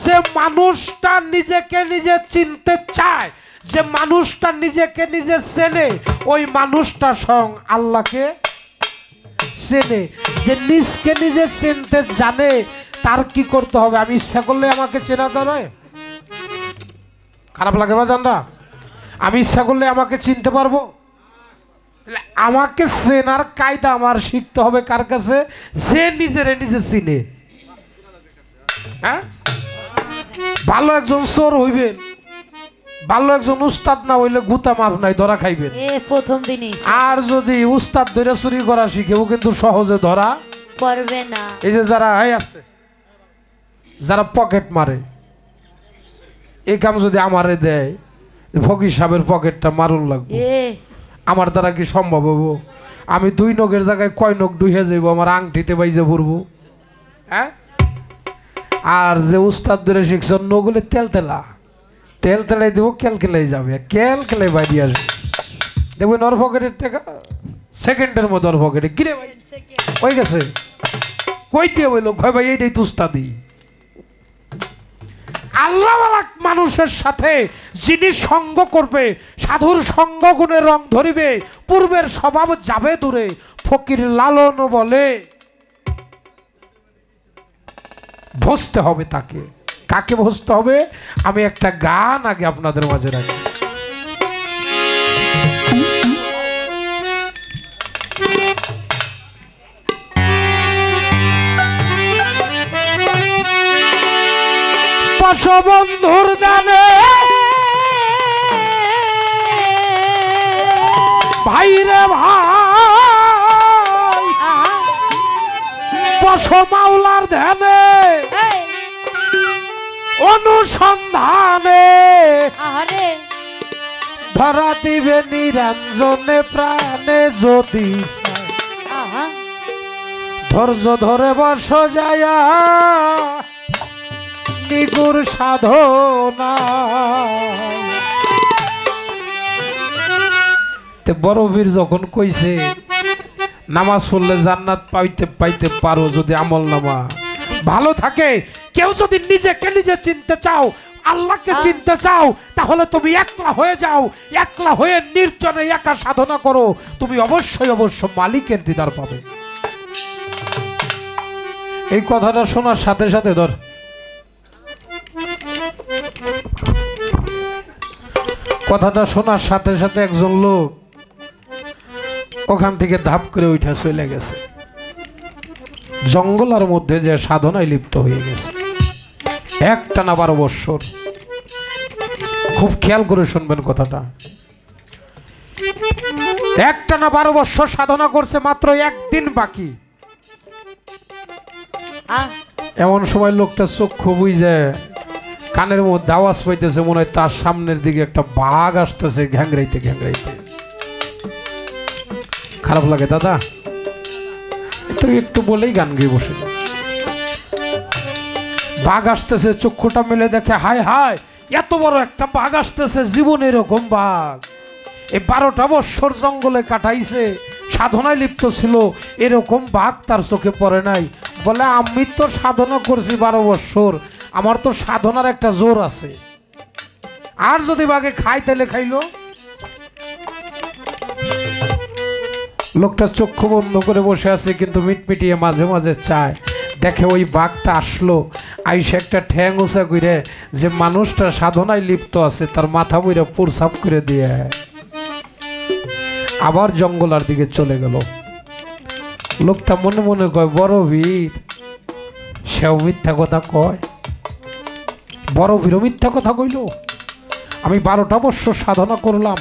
যে মানুষটা নিজেকে নিজে চিনতে চায়, যে মানুষটা নিজেকে নিজে চেনে, ওই মানুষটা স্বয়ং আল্লাহকে চেনে। যে নিজকে নিজে চিনতে জানে, তার কি করতে হবে? আমি ইচ্ছা করলে আমাকে চেনা যাবে? খারাপ লাগে বা জানরা? আমি ইচ্ছা করলে আমাকে চিনতে পারবো? আমাকে চেনার কায়দা আমার শিখতে হবে কার কাছে? যে নিজেরে নিজে চিনে। হ্যাঁ, ভালো একজন চোর হইবেন, ভালো একজন উস্তাদ না হইলে গুতা মাফ নাই, ধরা খাইবেন প্রথম দিনই। আর যদি উস্তাদ ধরে চুরি করা শিখেও কিন্তু সহজে ধরা পড়বে না। এই যে যারা আসতে, যারা পকেট মারে, এই কাম যদি আমারে দেয়, ফকির সাহেবের পকেটটা মারুন লাগবে, আমার দ্বারা কি সম্ভব হবো? আমি 2 নখের জায়গায় কয় নখ ডুহে যাইব, আমার আংটিতে বাইজে পড়বো। হ্যাঁ, আর যে উস্তাদ ধরে শিখছে, নগুলো তেল তেলাই দেবো, ক্যালকেলাই যাবে, ক্যালকেলাই বাইরে আসবে। দেখবেন ওর পকেটের টাকা সেকেন্ডের মধ্যে ওর পকেটে। কিরে ভাই, ওই গেছে কই দিয়ে বললো, কয় ভাই এইটাই তো উস্তাদি। আল্লাহওয়ালা মানুষের সাথে যিনি সঙ্গ করবে, সাধুর সঙ্গ গুণে রং ধরিবে, পূর্বের স্বভাব যাবে দূরে। ফকির লালন বলে, ভসতে হবে তাকে। কাকে ভসতে হবে? আমি একটা গান আগে আপনাদের মাঝে রাখি। বন্ধুর দানে ভাইরে ভাই, বস মাওলার ধ্যানে অনুসন্ধানে, ধরা দিবে নিরঞ্জনে প্রাণে যদি ধৈর্য ধরে বস যায়া নিগুর সাধনা। বড় বীর যখন কইছে নামাজ পড়লে জান্নাত পাইতে পাইতে পারো যদি আমল নামা ভালো থাকে। কেউ যদি নিজেকে নিজে চিনতে চাও, আল্লাহকে চিনতে চাও, তাহলে তুমি একলা হয়ে যাও। একলা হয়ে নির্জনে একা সাধনা করো, তুমি অবশ্যই মালিকের দিদার পাবে। এই কথাটা শোনার সাথে সাথে ধর কথাটা শোনার সাথে সাথে একজন লোক ওখান থেকে ধাপ করে উঠা চলে গেছে, জঙ্গলের মধ্যে যে সাধনায় লিপ্ত হয়ে গেছে একটানা 12 বৎসর। খুব খেয়াল করে শুনবেন কথাটা। একটানা 12 বৎসর সাধনা করছে, মাত্র একদিন বাকি। এমন সময় লোকটা চক্ষু বুঝে কানের মধ্যে আওয়াজ পাইতেছে, মনে হয় তার সামনের দিকে একটা বাঘ আসতেছে ঘ্যাংরাইতে ঘ্যাংরাইতে। খারাপ লাগে দাদা? তুই একটু বলেই গান গিয়ে বসে। বাঘ আসতেছে, চক্ষুটা মেলে দেখে, হায় হায় এত বড় একটা বাঘ আসতেছে, জীবনে এরকম বাঘ। এই 12টা বৎসর জঙ্গলে কাটাইছে, সাধনায় লিপ্ত ছিল, এরকম বাঘ তার চোখে পড়ে নাই। বলে আমি তো সাধনা করছি 12 বৎসর, আমার তো সাধনার একটা জোর আছে, আর যদি বাঘে খাই তাহলে খাইলো। লোকটা চক্ষু বন্ধ করে বসে আছে, কিন্তু মিটমিটিয়ে মাঝে মাঝে চায়। দেখে ওই বাঘটা আসলো, আইসে একটা ঠ্যাং উঁচা করে যে মানুষটা সাধনায় লিপ্ত আছে তার মাথা বইরা পুরসাপ করে দিয়ে আবার জঙ্গলার দিকে চলে গেল। লোকটা মনে মনে কয়, বড় বীর সেও মিথ্যা কথা কয়, বড় বীরও মিথ্যা কথা কইল। আমি 12টা বৎসর সাধনা করলাম,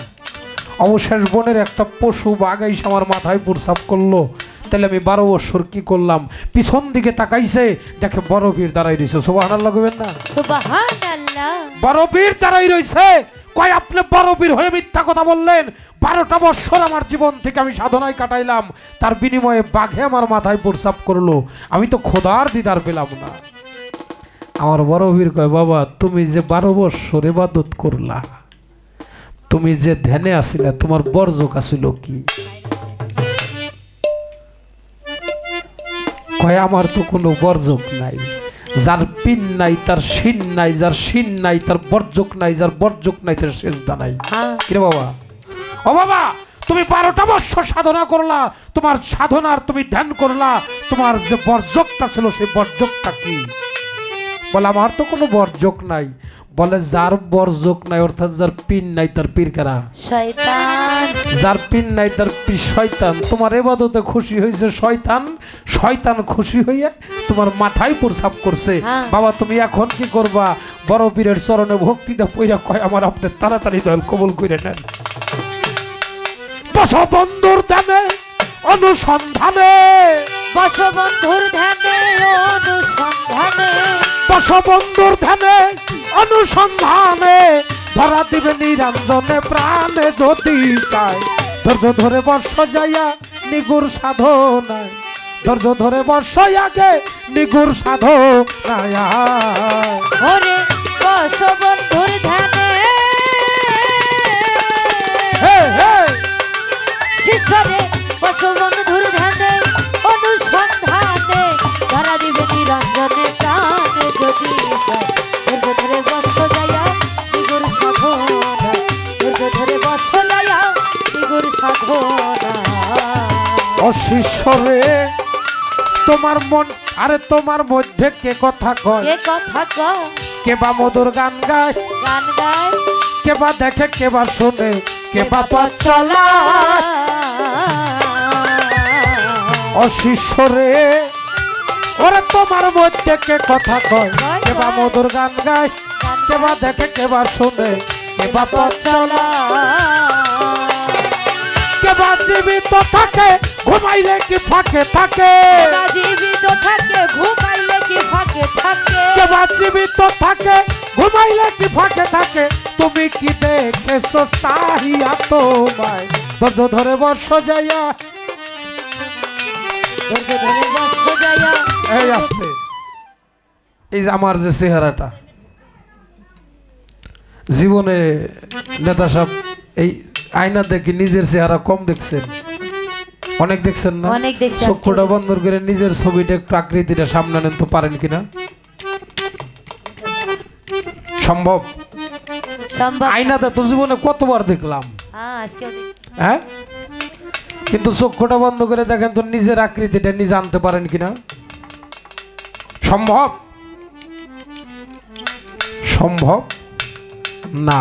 অবশেষ বনের একটা পশু বাঘ এসে আমার মাথায় পুরসাপ করলো, তাহলে আমি 12 বৎসর কি করলাম? পিছন দিকে তাকাইছে, দেখে বড় বীর দাঁড়াই রয়েছে। সুবহানাল্লাহ কইবেন না? সুবহানাল্লাহ। বড় বীর দাঁড়াই রয়েছে, কয় আপনি বড় বীর হয়ে মিথ্যা কথা বললেন? 12টা বৎসর আমার জীবন থেকে আমি সাধনায় কাটাইলাম, তার বিনিময়ে বাঘে আমার মাথায় পুরসাপ করলো, আমি তো খোদার দিদার পেলাম না। আমার বড় বীর কয়, বাবা তুমি যে 12 বৎসর ইবাদত করলা, তুমি যে ধ্যানে আসিলা, তোমার বর্জক আসিল কি? কয় আমার তো কোনো বর্জক নাই, যার পিন নাই তার শিন নাই, যার শিন নাই তার বর্জক নাই, যার বর্জক নাই তার সেজদা নাই। কিরে বাবা? ও বাবা তুমি 12টা বৎসর সাধনা করলা, তোমার সাধনার তুমি ধ্যান করলা, তোমার যে বর্জকটা ছিল সেই বর্জকটা কি? বলে আমার তো কোনো বর্জক নাই। বলে যার বর্জক নাই, অর্থাৎ যার পিন নাই তার পীর কারা? শয়তান। যার পিন নাই তার পীর শয়তান। তোমার ইবাদতে খুশি হয়েছে শয়তান, শয়তান খুশি হয়ে তোমার মাথায় প্রসাব করছে। বাবা তুমি এখন কি করবা? বড় পীরের চরণে ভক্তিটা পইরা কয়, আমার আপনি তাড়াতাড়ি দয়াল কবুল করে নেন। বসবন্ধুর ধ্যানে অনুসন্ধানে, বসবন্ধুর ধ্যানে অনুসন্ধানে, বসবন্ধুর ধ্যানে অনুসন্ধানে, ধরা দিবে নিরঞ্জনে প্রাণে যদি চায়। ধৈর্য ধরে বর্ষ যাইয়া নিগুর সাধনায়, ধৈর্য ধরে বর্ষ আগে নিগুর সাধনায়। ওরে বসবন্ধুর ধ্যানে শিষ্যরে, বসবন্ধুর ধ্যানে অনুসন্ধানে, ধরা দিবে নিরঞ্জনে প্রাণে যদি চায়। ধৈর্য ধরে বর্ষ যাইয়া নিগুর সাধনায়, ধৈর্য ধরে বর্ষ যাইয়া নিগুর সাধনায়। অশিষ্যরে তোমার মন আরে তোমার মধ্যে কে কথা কয় কে কথা কয় কে বা মধুর গান গায় গান গায় কে বা দেখে কে বা শুনে কে বা পথ চলা অশিষ্যরে ওরে তোমার মধ্যে কে কথা কয় কে বা মধুর গান গায় কে বা দেখে কে বা শুনে কে বা পথ চলা কে বা জীবিত থাকে ঘুমাইলে কি ফাঁকে থাকে জীবিত থাকে ঘুমাইলে কি ফাঁকে থাকে কে বা জীবিত থাকে ঘুমাইলে কি ফাঁকে থাকে তুমি কি দেখেছো সাহিয়া তোমায় ধৈর্য ধরে বর্ষ যাইয়া ধৈর্য ধরে বর্ষ যাইয়া এই আসতে এই যে আমার যে চেহারাটা জীবনে নেতা সাহেব এই আয়না দেখি নিজের চেহারা কম দেখছেন অনেক দেখছেন না অনেক দেখছি চক্ষুটা বন্ধ করে নিজের ছবিটা একটু আকৃতিটা সামনে আনেন তো পারেন কিনা সম্ভব সম্ভব আয়নাতে তো জীবনে কতবার দেখলাম আজকে হ্যাঁ কিন্তু চক্ষুটা বন্ধ করে দেখেন তো নিজের আকৃতিটা নিজে আনতে পারেন কিনা সম্ভব সম্ভব না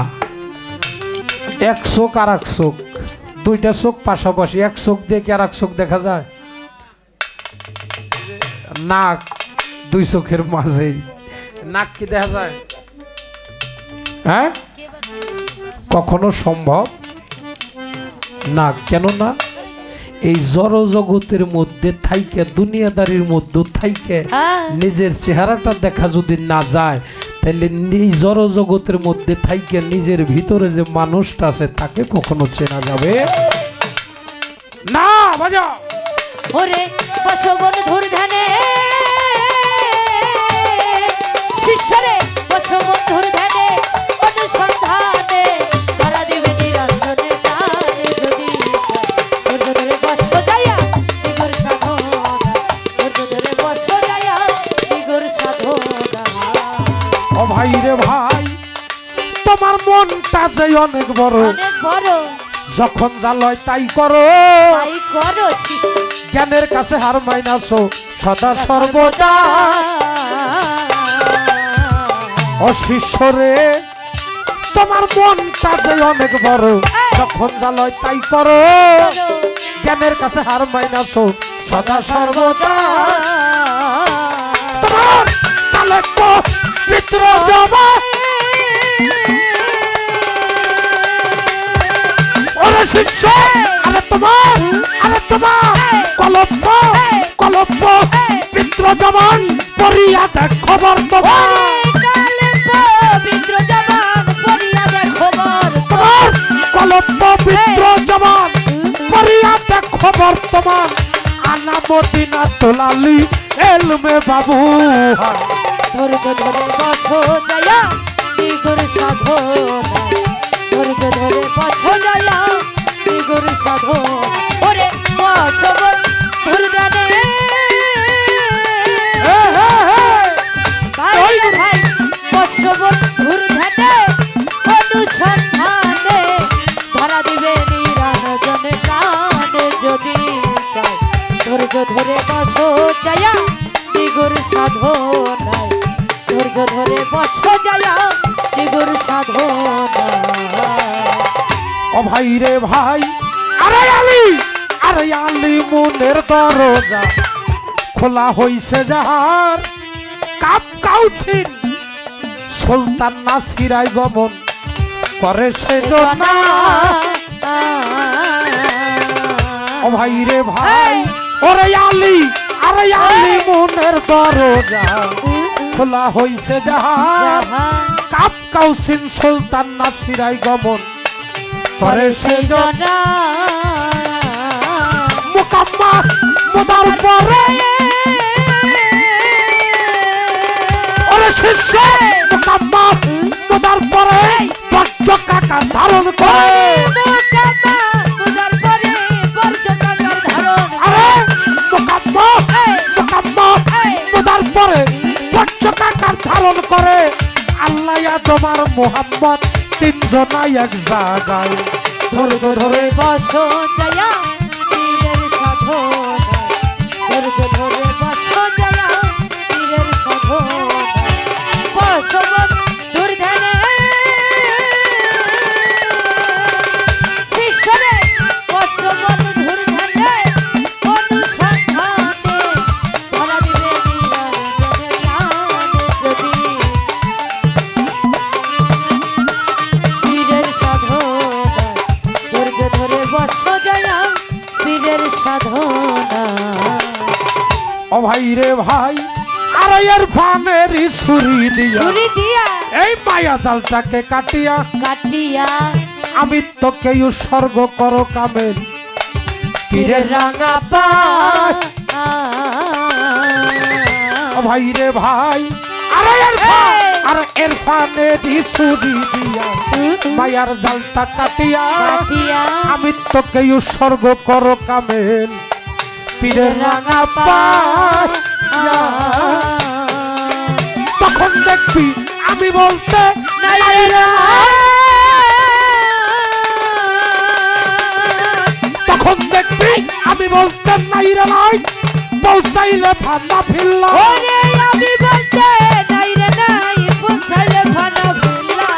এক চোখ আর এক চোখ দুইটা চোখ পাশাপাশি এক চোখ দিয়ে কি আর এক চোখ দেখা যায় নাক দুই চোখের মাঝেই নাক কি দেখা যায় হ্যাঁ কখনো সম্ভব না কেন না এই জড় জগতের মধ্যে থাইকে দুনিয়াদারির মধ্যে থাইকে নিজের চেহারাটা দেখা যদি না যায় তাহলে এই জড় জগতের মধ্যে থাইকে নিজের ভিতরে যে মানুষটা আছে তাকে কখনো চেনা যাবে না বাজাও ওরে বসবন্ধুর ধ্যানে শিষ্যরে বসবন্ধুর ধ্যানে অনুসন্ধানে ধরা দিবে নিরঞ্জনে কানে যদি ধৈর্য ধরে বর্ষ যাইয়া নিগুর সাধনা ধৈর্য ধরে বর্ষ যাইয়া নিগুর সাধনা ও ভাই রে ভাই তোমার মনটা যে অনেক বড় যখন যা লয় তাই করো জ্ঞানের কাছে হার মাইনাছো সদা সর্বদা অশিষ্যরে তোমার মনটা যে অনেক বড় যখন যা লয় তাই করো জ্ঞানের কাছে হার মাইনাছো সদা সর্বদা তোমার কালে তো মিত্র যাবা ওরে শিষ্য আরে তোমার কলব্য কলব্য মিত্র জবান পড়িয়া দেখ খবর তোমার মিত্র জবান পড়িয়া দেখ খবর তোমার কলব্য মিত্র জবান পড়িয়া দেখ খবর তোমার আনা মদিনা তোলালি এলমে বাবু ধৈর্য ধরে বসো যায়া নিগুর সাধনা ধৈর্য ধরে বসো যায়া নিগুর সাধনা ওরে বসবন্ধুর ধ্যানে ভাই ভাই বসবন্ধুর ধ্যানে অনুসন্ধানে ধরা দিবে নিরঞ্জনে কানে যদি ধৈর্য ধরে বসো যায়া নিগুর সাধনায় ধৈর্য ধরে বসো যায়া নিগুর সাধনা ও ভাই রে ভাই আরে আলি মনের দরজা খোলা হইছে যাহার কাপ কাউছিন সুলতান নাসিরাই গমন করে সে জনা ও ভাই রে ভাই ওরে আলি মনের দরজা খোলা হইছে যাহার কাপ কাউছিন সুলতান নাসিরাই গমন করে সে জনা মুকাম্মা মুদার পরে ওরে শিষ্য মুকাম্মা মুদার পরে বজ্র কাকা ধারণ করে মুকাম্মা মুদার পরে বজ্র কাকা ধারণ আরে মুকাম্মা মুদার পরে বজ্র কাকা ধারণ করে আল্লাহ তোমার মোহাম্মদ তিনজনাই এক জায়গায় ধৈর্য ধরে বসো যায়া পীরের সাধনা ধৈর্য ধরে বসো বসবন্ধুর ধ্যানে শিষ্যরে বসবন্ধুর ধ্যানে অনুসন্ধানে ধরা দিবে নিরঞ্জনে প্রাণে যদি পীরের সাধনা ধৈর্য ধরে বস জয়া পীরের সাধনা। ও ভাই রে ভাই আর এর ফানের ছুরি দিয়া এই মায়া জালটাকে কাটিয়া আমি তোকে উৎসর্গ করো কামেল পীরের রাঙা পায়। ও ভাই রে ভাই আর এর ফানের ছুরি দিয়া মায়ার জালটা কাটিয়া আমি তোকে উৎসর্গ করো কামেল পীরের রাঙা পায়। তখন দেখবি আমি বলতে তখন দেখবি আমি বলতে নাই রে নাই পৌঁছাইলে ফানা ফিরলা আমি বলতে নাই রে নাই পৌঁছাইলে ফানা ফিরলা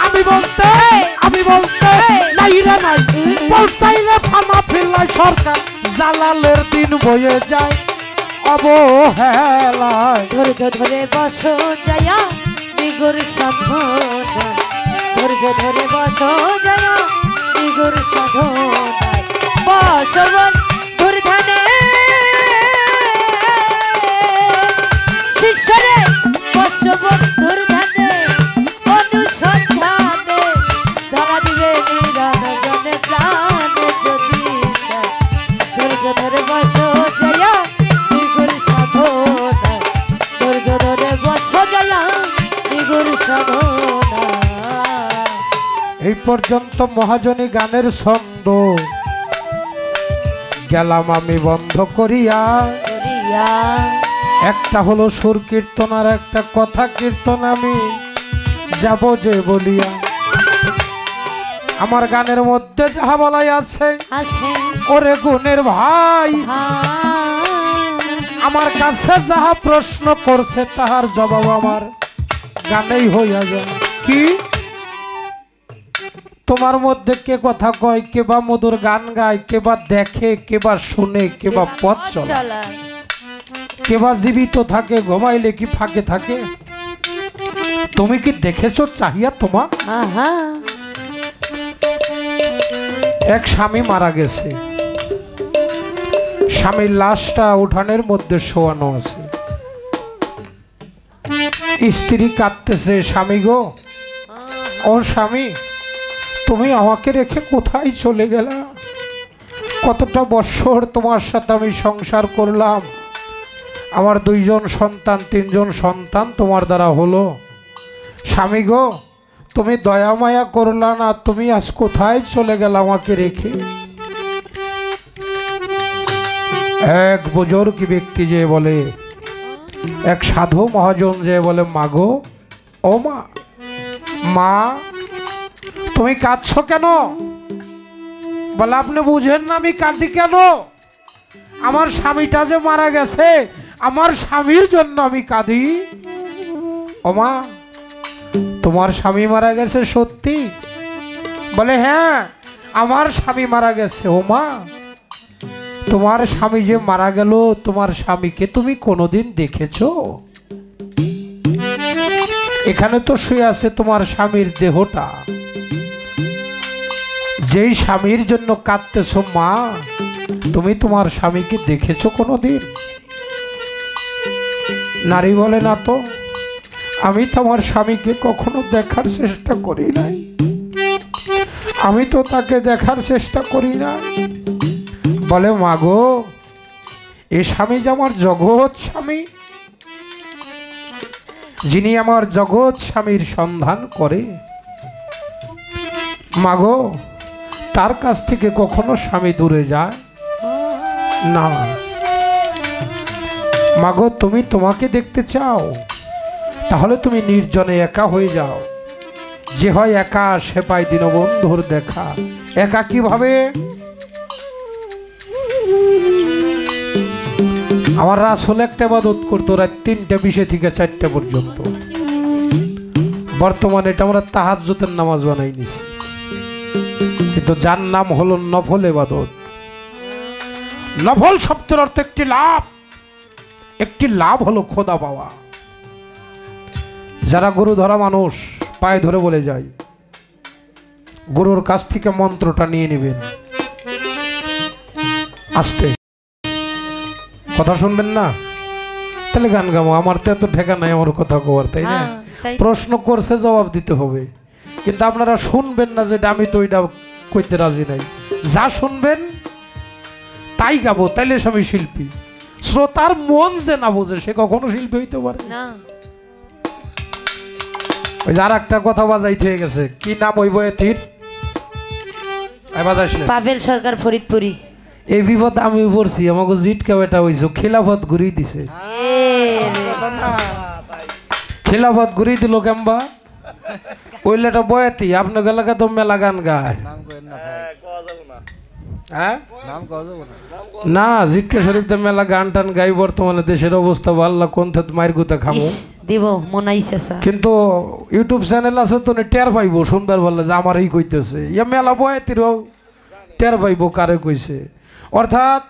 আমি বলতে নাই রে নাই পৌঁছাইলে ফানা ফিরলা সরকার জালালের দিন বয়ে যায় অবহেলায় ধৈর্য ধরে বসো জয়া নিগুর সাধনা ধৈর্য ধরে বসো জয়া নিগুর সাধনা বসবন্ধুর ধ্যানে শিষ্যরে বসবন্ধুর ধ্যানে অনুসন্ধানে ধরা দিবে নিরঞ্জনে প্রাণে যদি ধৈর্য ধরে বসো জয়া নিগুর সাধনা ধৈর্য ধরে বসো জয়া নিগুর সাধনা। এই পর্যন্ত মহাজনী গানের ছন্দ গেলাম আমি বন্ধ করিয়া একটা হলো সুর কীর্তন আর একটা কথা কীর্তন আমি যাব যে বলিয়া আমার গানের মধ্যে যাহা বলাই আছে ওরে গুণের ভাই আমার কাছে যাহা প্রশ্ন করছে তাহার জবাব আমার গানেই হইয়া যায়। কি তোমার মধ্যে কে কথা কয়, কে বা মধুর গান গায়, কে বা দেখে, কে বা শুনে, কে বা পথ চলায়, কে বা জীবিত থাকে, ঘুমাইলে কি ফাঁকে থাকে? তুমি কি দেখেছো চাহিয়া তোমা? এক স্বামী মারা গেছে, স্বামীর লাশটা উঠানের মধ্যে শোয়ানো আছে, স্ত্রী কাঁদতেছে, স্বামী গো, ও স্বামী তুমি আমাকে রেখে কোথায় চলে গেলা? কতটা বছর তোমার সাথে আমি সংসার করলাম, আমার 2 জন সন্তান 3 জন সন্তান তোমার দ্বারা হলো, স্বামী গো তুমি দয়া মায়া করলা না, তুমি আজ কোথায় চলে গেলা আমাকে রেখে? এক বুজুর্গ ব্যক্তি যে বলে, এক সাধু মহাজন যে বলে, মা গো, ও মা, মা তুমি কাঁদছো কেন? বলে আপনি বুঝেন না আমি কাঁদি কেন? আমার স্বামীটা যে মারা গেছে, আমার স্বামীর জন্য আমি কাঁদি। ও মা তোমার স্বামী মারা গেছে সত্যি? বলে হ্যাঁ আমার স্বামী মারা গেছে। ও মা তোমার স্বামী যে মারা গেল, তোমার স্বামীকে তুমি কোনোদিন দেখেছো? এখানে তো শুয়ে আছে তোমার স্বামীর দেহটা, যেই স্বামীর জন্য কাঁদতেছো মা, তুমি তোমার স্বামীকে দেখেছো কোনোদিন? নারী বলে না তো, আমি তো আমার স্বামীকে কখনো দেখার চেষ্টা করি নাই, আমি তো তাকে দেখার চেষ্টা করি না। বলে মা গো, এ স্বামী যে আমার জগৎ স্বামী, যিনি আমার জগৎ স্বামীর সন্ধান করে, মা গো তার কাছ থেকে কখনো স্বামী দূরে যায় না। মা গো তুমি তোমাকে দেখতে চাও, তাহলে তুমি নির্জনে একা হয়ে যাও। যে হয় একা সে পায় দীনবন্ধুর দেখা। একা কিভাবে? আমার রাসূল একটা ইবাদত করতো রাত 3টা 20 থেকে 4টা পর্যন্ত। বর্তমানে এটা আমরা তাহাজ্জুদের নামাজ বানাই নিছি, কিন্তু যার নাম হলো নফল ইবাদত। নফল শব্দের অর্থ একটি লাভ হলো খোদা পাওয়া। যারা গুরু ধরা মানুষ পায়ে ধরে বলে যায়, গুরুর কাছ থেকে মন্ত্রটা নিয়ে নেবেন, আস্তে কথা শুনবেন না, তাহলে গান গাবো। আমার তো এত ঠেকা নাই আমার কথা কবার, তাই না? প্রশ্ন করছে জবাব দিতে হবে, কিন্তু আপনারা শুনবেন না যে আমি তো ওইটা কইতে রাজি নাই। যা শুনবেন তাই গাবো, তাইলে আমি শিল্পী। শ্রোতার মন যে না বোঝে সে কখনো শিল্পী হইতে পারে না। ওই যার একটা কথা বাজাই থেকে গেছে, কি নাম ওই বইয়ের পাভেল সরকার ফরিদপুরি। এই বিপদ আমি পড়ছি, আমাকে জিটকা বেটা হইছো, খিলাফত ঘুরি দিছে। খিলাফত ঘুরি দিল কেমবা ওইলেটা বয়াতি। আপনার এলাকা তো মেলা গান গায় না, জিটকা শরীফ তো মেলা গান টান গাই। বর্তমানে দেশের অবস্থা ভাল্লা, কোন মায়ের গুতা খামো দিব মনাইছে, কিন্তু ইউটিউব চ্যানেল আছে তো টের পাইবো শুনবার বললে যে আমার এই কইতেছে, ইয়া মেলা বয়াতিরও টের পাইবো কারে কইছে। অর্থাৎ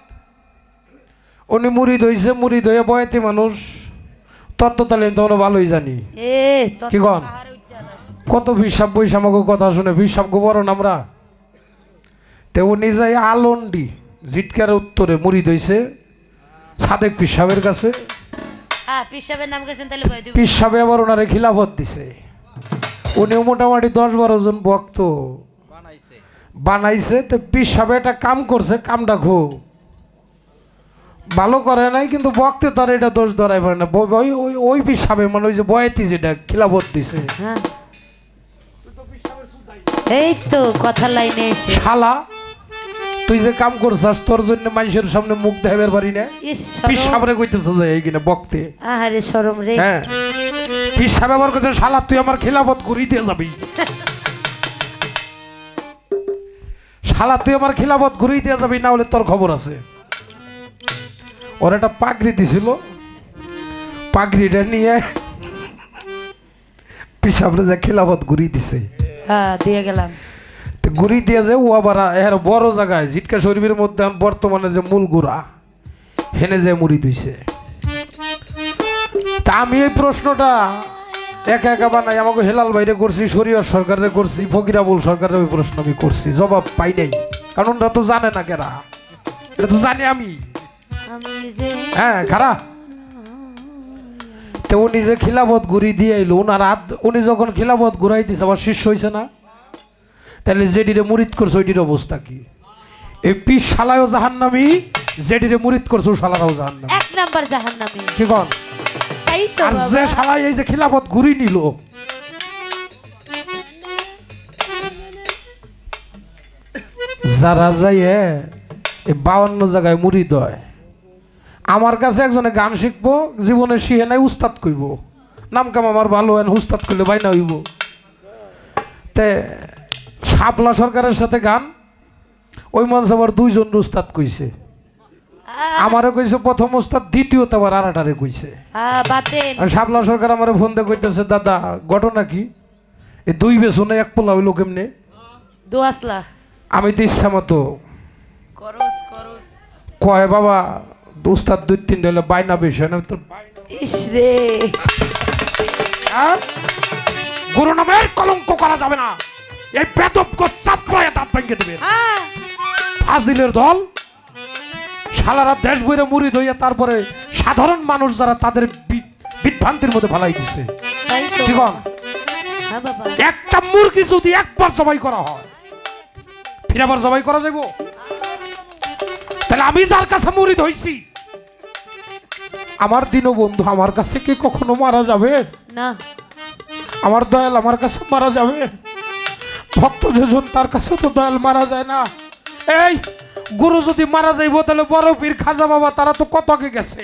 উনি মুরিদ হইছে, মুরিদ হইয়া বয়াতি মানুষ তত্ত্বতালীন তোমরা ভালোই জানি। কি কন কত পিসাব বইসা আমাকে কথা শুনে, পিসাব গোবরণ আমরা। তো উনি যাই আলন্ডি জিটকার উত্তরে মুরিদ হইছে সাদেক পিসাবের কাছে। পিসাবে আবার ওনারে খিলাফত দিছে। উনিও মোটামুটি 10-12 জন ভক্ত বানাইছে। তো পিসাবে একটা কাম করছে, কামটা খুব ভালো করে নাই, কিন্তু বক্তে তার এটা দোষ ধরাই পারে না। ওই পিসাবে মানে ওই যে বয়াতি যেটা খিলাফত দিছে, এই তো কথা লাইনে শালা তুই যে কাম করছাস তোর জন্য মানুষের সামনে মুখ দেখাবার পারি না। পিসাবরে কইতেছ যে এই কিনা বক্তে, আহারে শরম রে। হ্যাঁ পিসাব আবার কইছে শালা তুই আমার খিলাফত করি দিয়ে যাবি, শালা তুই আমার খিলাফত ঘুরিয়ে দিয়ে যাবি, না হলে তোর খবর আছে। ওর একটা পাগড়ি দিছিল, পাগড়িটা নিয়ে পিসাবরে যে খিলাফত ঘুরিয়ে দিছে। হ্যাঁ দিয়ে গেলাম, ঘুরি দিয়ে যে ও আবার এর বড় জায়গায় জিটকা শরীফের মধ্যে বর্তমানে যে মূল গুড়া হেনে যে মুড়ি দিছে। তা আমি এই প্রশ্নটা একা একা বানাই, আমাকে হেলাল বাইরে করছি, শরীয়ত সরকারে করছি, ফকিরাবুল সরকারের ওই প্রশ্ন আমি করছি, জবাব পাই নাই। কারণ ওরা তো জানে না কেরা, এটা তো জানি আমি। হ্যাঁ খারাপ। তো উনি যে খিলাফত ঘুরি দিয়ে এলো, উনি যখন খিলাফত ঘুরাই দিছে আবার শিষ্য হয়েছে না, তাহলে যেটিরে মুরিদ করছে ওইটির অবস্থা কি? এই পিস শালায়ও জাহান্নামী, যেটিরে মুরিদ করছে ও শালারাও জাহান্নামী, এক নাম্বার জাহান্নামী। কি কোন? আর যে শালা এই যে খিলাফত ঘুরি নিল, যারা যাই এই 52 জায়গায় মুরিদ হয়, আমার কাছে একজনে গান শিখবো, জীবনে শিখে নাই, উস্তাদ কইব, নাম কাম আমার ভালো হয়, উস্তাদ করলে বাইনা হইব। তে শাপলা সরকারের সাথে গান, ওই মঞ্চ আবার 2 জন উস্তাদ কইছে, আমারে কইছে প্রথম উস্তাদ, দ্বিতীয়ত আবার আরাটারে কইছে। শাপলা সরকার আমারে ফোন দিয়ে কইতেছে, দাদা ঘটনা কি? এই 2 বেসনে 1 পোলা হইলো কেমনে? আমি তো ইচ্ছা মতো কয় বাবা উস্তাদ 2-3 হলে বাইনা বেশি হয় না তোর। গুরু নামের কলঙ্ক করা যাবে না, এই বেদবকে চাপড়ায় দাঁত ভেঙে দেবে। ফাজিলের দল শালারা দেশ বইরে মুরিদ হইয়া তারপরে সাধারণ মানুষ যারা তাদের বিভ্রান্তির মধ্যে ফালাই দিছে। ঠিক একটা মুরগি যদি একবার জবাই করা হয় ফিরে আবার জবাই করা যাইব? তাহলে আমি যার কাছে মুরিদ হইছি, আমার দীনবন্ধু আমার কাছে কি কখনো মারা যাবে না? আমার দয়াল আমার কাছে মারা যাবে? ভক্ত যেজন তার কাছে তো দয়াল মারা যায় না। এই গুরু যদি মারা যাইব তাহলে বড় পীর খাজা বাবা তারা তো কত আগে গেছে,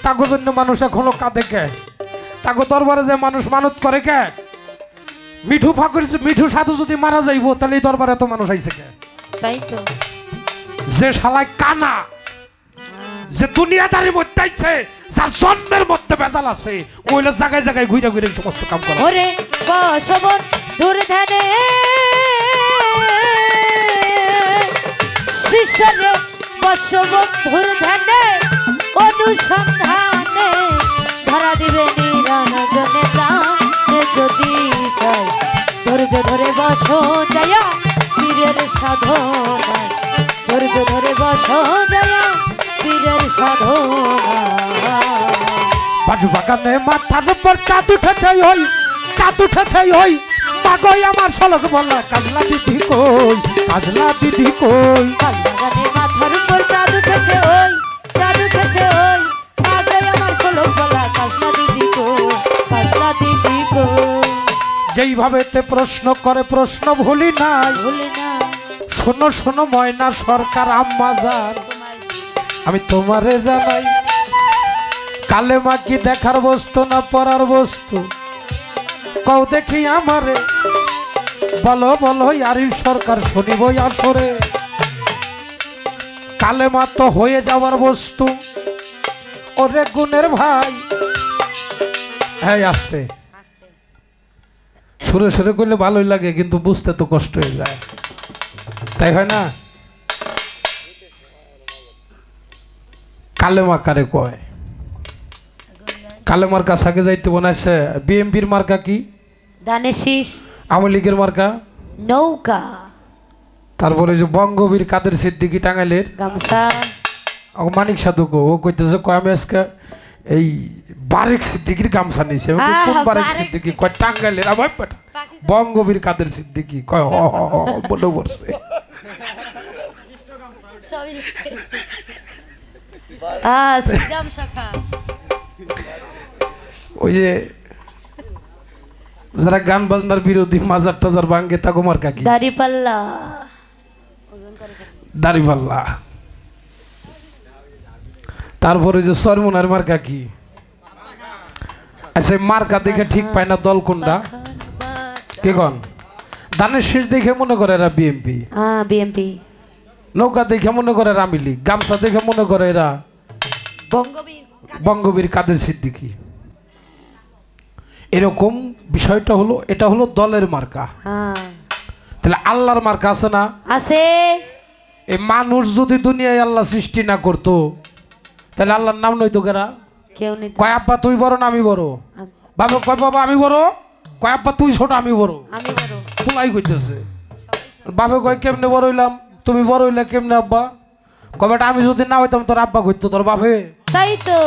তাগো জন্য মানুষ এখনো কাঁদে কে? তাগো দরবারে যে মানুষ মানত করে কে? মিঠু ফাকুর মিঠু সাধু যদি মারা যাইব তাহলে এই দরবারে এত মানুষ আইছে কে? তাই তো যে শালায় কানা, যে দুনিয়াদারি মধ্যে আইছে যার জন্মের মধ্যে ভেজাল আছে ওইলা জায়গায় জায়গায় ঘুরে ঘুরে সমস্ত কাম করে। ওরে বশবন্ধুর ধ্যানে শিষ্যরে বশবন্ধুর ধ্যানে অনুসন্ধানে ধরা দিবে নিরঞ্জনে প্রাণে যদি চাই ধৈর্য ধরে বস জয়া পীরের সাধনা ধৈর্য ধরে বস জয়া পীরের সাধনা। বাজু বাগানে মাথার উপর চাঁদ উঠেছে ওই চাঁদ উঠেছে ওই পাগই আমার সলক বলা কাজলা দিদি কই কাজলা দিদি কই। বাগানে মাথার উপর চাঁদ উঠেছে ওই চাঁদ উঠেছে ওই পাগই আমার সলক বলা কাজলা দিদি কই কাজলা দিদি কই। যেইভাবে তে প্রশ্ন করে প্রশ্ন ভুলি নাই ভুলি না শোনো শোনো ময়না সরকার আম্মা জান আমি তোমারে জানাই কালেমা কি দেখার বস্তু না পড়ার বস্তু কও দেখি আমারে বলো বলো আরিফ সরকার শুনিব আসরে কালেমা তো হয়ে যাওয়ার বস্তু ওরে গুণের ভাই। হ্যাঁ আসতে সুরে সুরে করলে ভালোই লাগে কিন্তু বুঝতে তো কষ্ট হয়ে যায় তাই হয় না। কালেমা কারে কয় কালেমার কাছে আগে যাইতে বানাইছে বিএমপির মার্কা কি দানে শীষ আওয়ামী লীগের মার্কা নৌকা তারপরে যে বঙ্গবীর কাদের সিদ্দিকী টাঙ্গাইলের গামছা মানিক সাধুক ও কইতেছে কয় আমি আজকে এই বারেক সিদ্দিকির গামছা নিছে কোন বারেক সিদ্দিকী কয় টাঙ্গাইলের আমার বঙ্গবীর কাদের সিদ্দিকী কয় হ হ হ বলে পড়ছে। ওই যে যারা গান বাজনার বিরোধী মাজার টাজার ভাঙ্গে তাগো মার্কা কি দাড়িপাল্লা দাড়িপাল্লা। তারপরে যে সরমুনার মার্কা কি আচ্ছা মার্কা দেখে ঠিক পায় না দল কোনটা কে কন ধানের শেষ দেখে মনে করে এরা বিএমপি বিএমপি নৌকা দেখে মনে করে আওয়ামী লীগ গামছা দেখে মনে করে এরা বঙ্গবীর কাদের সিদ্দিকী। এরকম বিষয়টা হলো এটা হলো দলের মার্কা তাহলে আল্লাহর মার্কা আছে না আছে। এই মানুষ যদি দুনিয়ায় আল্লাহ সৃষ্টি না করতো তাহলে আল্লাহর নাম নইতো কেরা কেউ নেই কয় আব্বা তুই বড় না আমি বড় বাবা কয় বাবা আমি বড় কয় আব্বা তুই ছোট আমি বড় আমি বড় তুলাই কইতেছে বাবা কয় কেমনে বড় হইলাম তুমি বড় হইলে কেমনে আব্বা কয় বেটা আমি যদি না হইতাম তোর আব্বা কইতো তোর বাপে তাই তো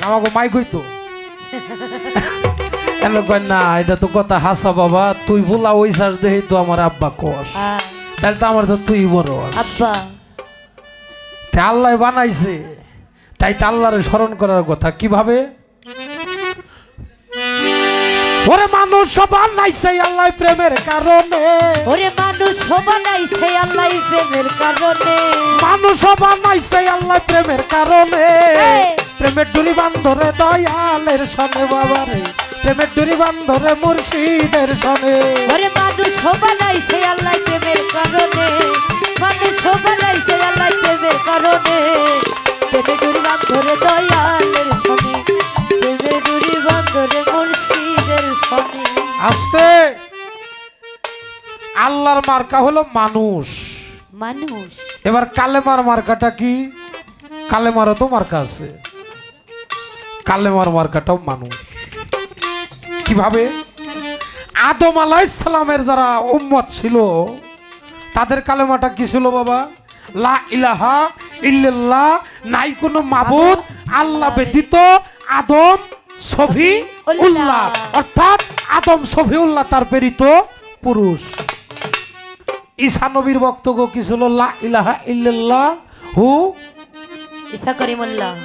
আমাকে মাই কইতো কয় না এটা তো কথা হাসা বাবা তুই ভুলা ওই শ্বাস দেহি তো আমার আব্বা কস তাহলে তো আমার তো তুই বড় আব্বা আল্লাহ বানাইছে তাই তো আল্লাহরে স্মরণ করার কথা কিভাবে ওরে মানুষ বানাইছে আল্লাহ প্রেমের কারণে ওরে মানুষ বানাইছে আল্লাহ প্রেমের কারণে মানুষ বানাইছে আল্লাহ প্রেমের কারণে প্রেমের ডুরি বান্ধরে দয়ালের সনে বাবারে প্রেমের ডুরি বান্ধরে মুর্শিদের সনে ওরে মানুষ বানাইছে আল্লাহ প্রেমের কারণে মানুষ বানাইছে আল্লাহ প্রেমের কারণে প্রেমের ডুরি বান্ধরে দয়ালের সনে প্রেমের ডুরি বান্ধরে মুর্শিদের সনে। আস্তে আল্লাহর মার্কা হলো মানুষ মানুষ এবার কালেমার মার্কাটা কি কালেমারও তো মার্কা আছে কালেমার মার্কাটাও মানুষ কিভাবে আদম আলাইহিস সালামের যারা উম্মত ছিল তাদের কালেমাটা কি ছিল বাবা লা ইলাহা ইল্লাল্লাহ নাই কোনো মাবুদ আল্লাহ ব্যতীত আদম সফিউল্লাহ অর্থাৎ আদম সফিউল্লাহ তার প্রেরিত পুরুষ। ঈসা নবীর বক্তব্য কি ছিল লা ইলাহা ইল্লাল্লাহ হু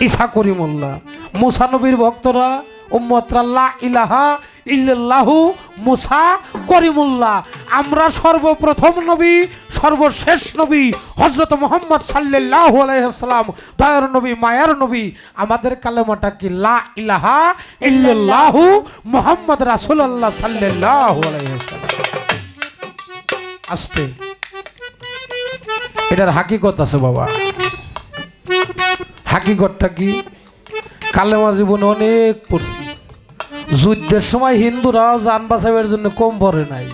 ঈসা করিমুল্লাহ। মুসা নবীর ভক্তরা উম্মতরা লা ইলাহা ইল্লাল্লাহু মুসা করিমুল্লাহ। আমরা সর্বপ্রথম নবী সর্বশেষ নবী হযরত মুহাম্মদ সাল্লাল্লাহু আলাইহি ওয়াসাল্লাম দয়ার নবী মায়ার নবী। আমাদের কালেমাটা কি লা ইলাহা ইল্লাল্লাহু মুহাম্মদ রাসূলুল্লাহ সাল্লাল্লাহু আলাইহি ওয়াসাল্লাম। আস্তে এটার হাকিকত আছে বাবা। হাকিকতটা কি কালেমা জীবনে অনেক পড়ছি। যুদ্ধের সময় হিন্দুরাও জান বাঁচাবার জন্য কম পড়ে নাই।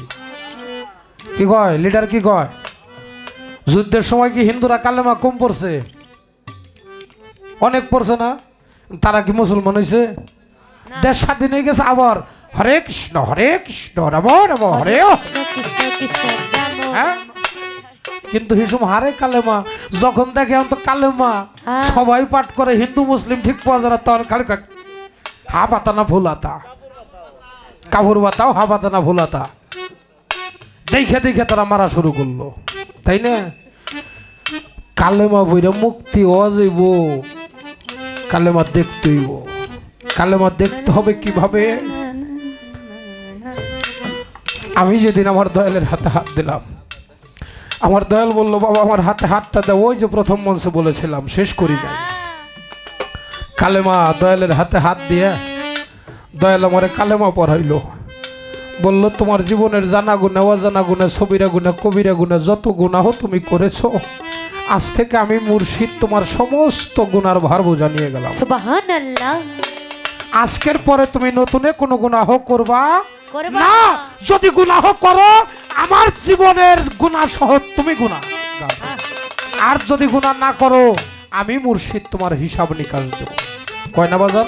কি কয় লিডার, কি কয়? যুদ্ধের সময় কি হিন্দুরা কালেমা কম পড়ছে? অনেক পড়ছে না? তারা কি মুসলমান হয়েছে? দেশ স্বাধীন হয়ে গেছে, আবার হরে কৃষ্ণ রাম রাম হরে হ্যাঁ। কিন্তু হিসুম হারে কালেমা যখন দেখে তো কালেমা সবাই পাঠ করে, হিন্দু মুসলিম ঠিক পাওয়া যায় না। তখন খালি হা পাতা না ফুলাতা, কাপড় বাতাও হা পাতা না ফুলাতা দেখে দেখে তারা মারা শুরু করলো, তাই না? কালেমা বইরা মুক্তি হওয়া যাইব, কালেমা দেখতে হইব। কালেমা দেখতে হবে কিভাবে? আমি যেদিন আমার দয়ালের হাতে হাত দিলাম, আমার দয়াল বলল, বাবা আমার হাতে হাতটা দাও। ওই যে প্রথম মঞ্চে বলেছিলাম, শেষ করি নাই। কালেমা দয়ালের হাতে হাত দিয়ে দয়াল আমারে কালেমা পড়াইলো। বলল, তোমার জীবনের জানা গুণা অজানা গুণা সবিরা গুণা কবিরা গুণা যত গুনাহ তুমি করেছো, আজ থেকে আমি মুর্শিদ তোমার সমস্ত গুনার ভার বোঝা নিয়ে গেলাম। সুবহানাল্লাহ। আজকের পরে তুমি নতুনে কোনো গুনাহ করবা না। যদি গুনাহ করো, আমার জীবনের গুনাহ সহ তুমি গুনাহ, আর যদি গুনাহ না করো, আমি মুর্শিদ তোমার হিসাব নিকাশ দেব। কয় না বাজার?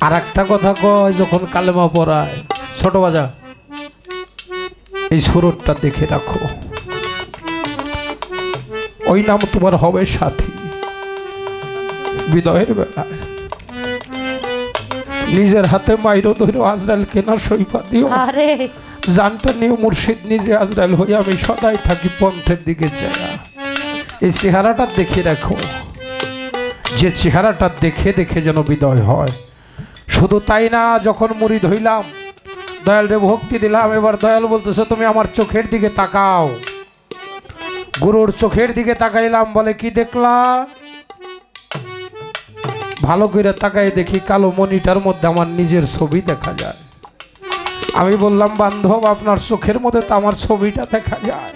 আর একটা কথা কয়, যখন কালেমা পড়ায়, ছোট বাজা এই সুরটা দেখে রাখো, ওই নাম তোমার হবে সাথী বিদায়ের বেলায়। নিজের হাতে মাইরো ধরে আজরাইল কেনা সইপা দিও, জানটা নিয়ে মুর্শিদ নিজে আজরাইল হয়ে আমি সদাই থাকি পন্থের দিকে যায়। এই চেহারাটা দেখে রাখো, যে চেহারাটা দেখে দেখে যেন বিদায় হয়। শুধু তাই না, যখন মুরিদ হইলাম, দয়াল রে ভক্তি দিলাম, এবার দয়াল বলতেছে, তুমি আমার চোখের দিকে তাকাও। গুরুর চোখের দিকে তাকাইলাম, বলে, কি দেখলা? ভালো করে তাকাই দেখি কালো মনিটার মধ্যে আমার নিজের ছবি দেখা যায়। আমি বললাম, বান্ধব আপনার চোখের মধ্যে তো আমার ছবিটা দেখা যায়।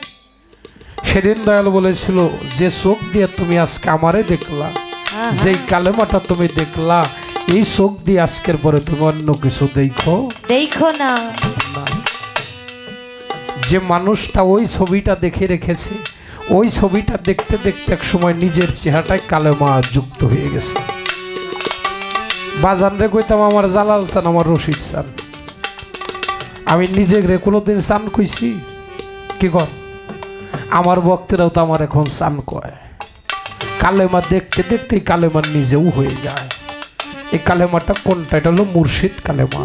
সেদিন দয়াল বলেছিল, যে চোখ দিয়ে তুমি আজকে আমারে দেখলা, যেই কালেমাটা তুমি দেখলা, এই চোখ দিয়ে আজকের পরে তুমি অন্য কিছু দেখো না। যে মানুষটা ওই ছবিটা দেখে রেখেছে, ওই ছবিটা দেখতে দেখতে এক সময় নিজের চেহারাটায় কালেমা যুক্ত হয়ে গেছে। বাজান রে কইতাম, আমার জালাল চান, আমার রশিদ চান। আমি নিজে রে কোনোদিন চান কইছি? কি কর? আমার ভক্তরাও তো আমার এখন চান কয়। কালেমা দেখতে দেখতে কালেমা নিজেও হয়ে যায়। এই কালেমাটা কোনটা? এটা হলো মুর্শিদ কালেমা।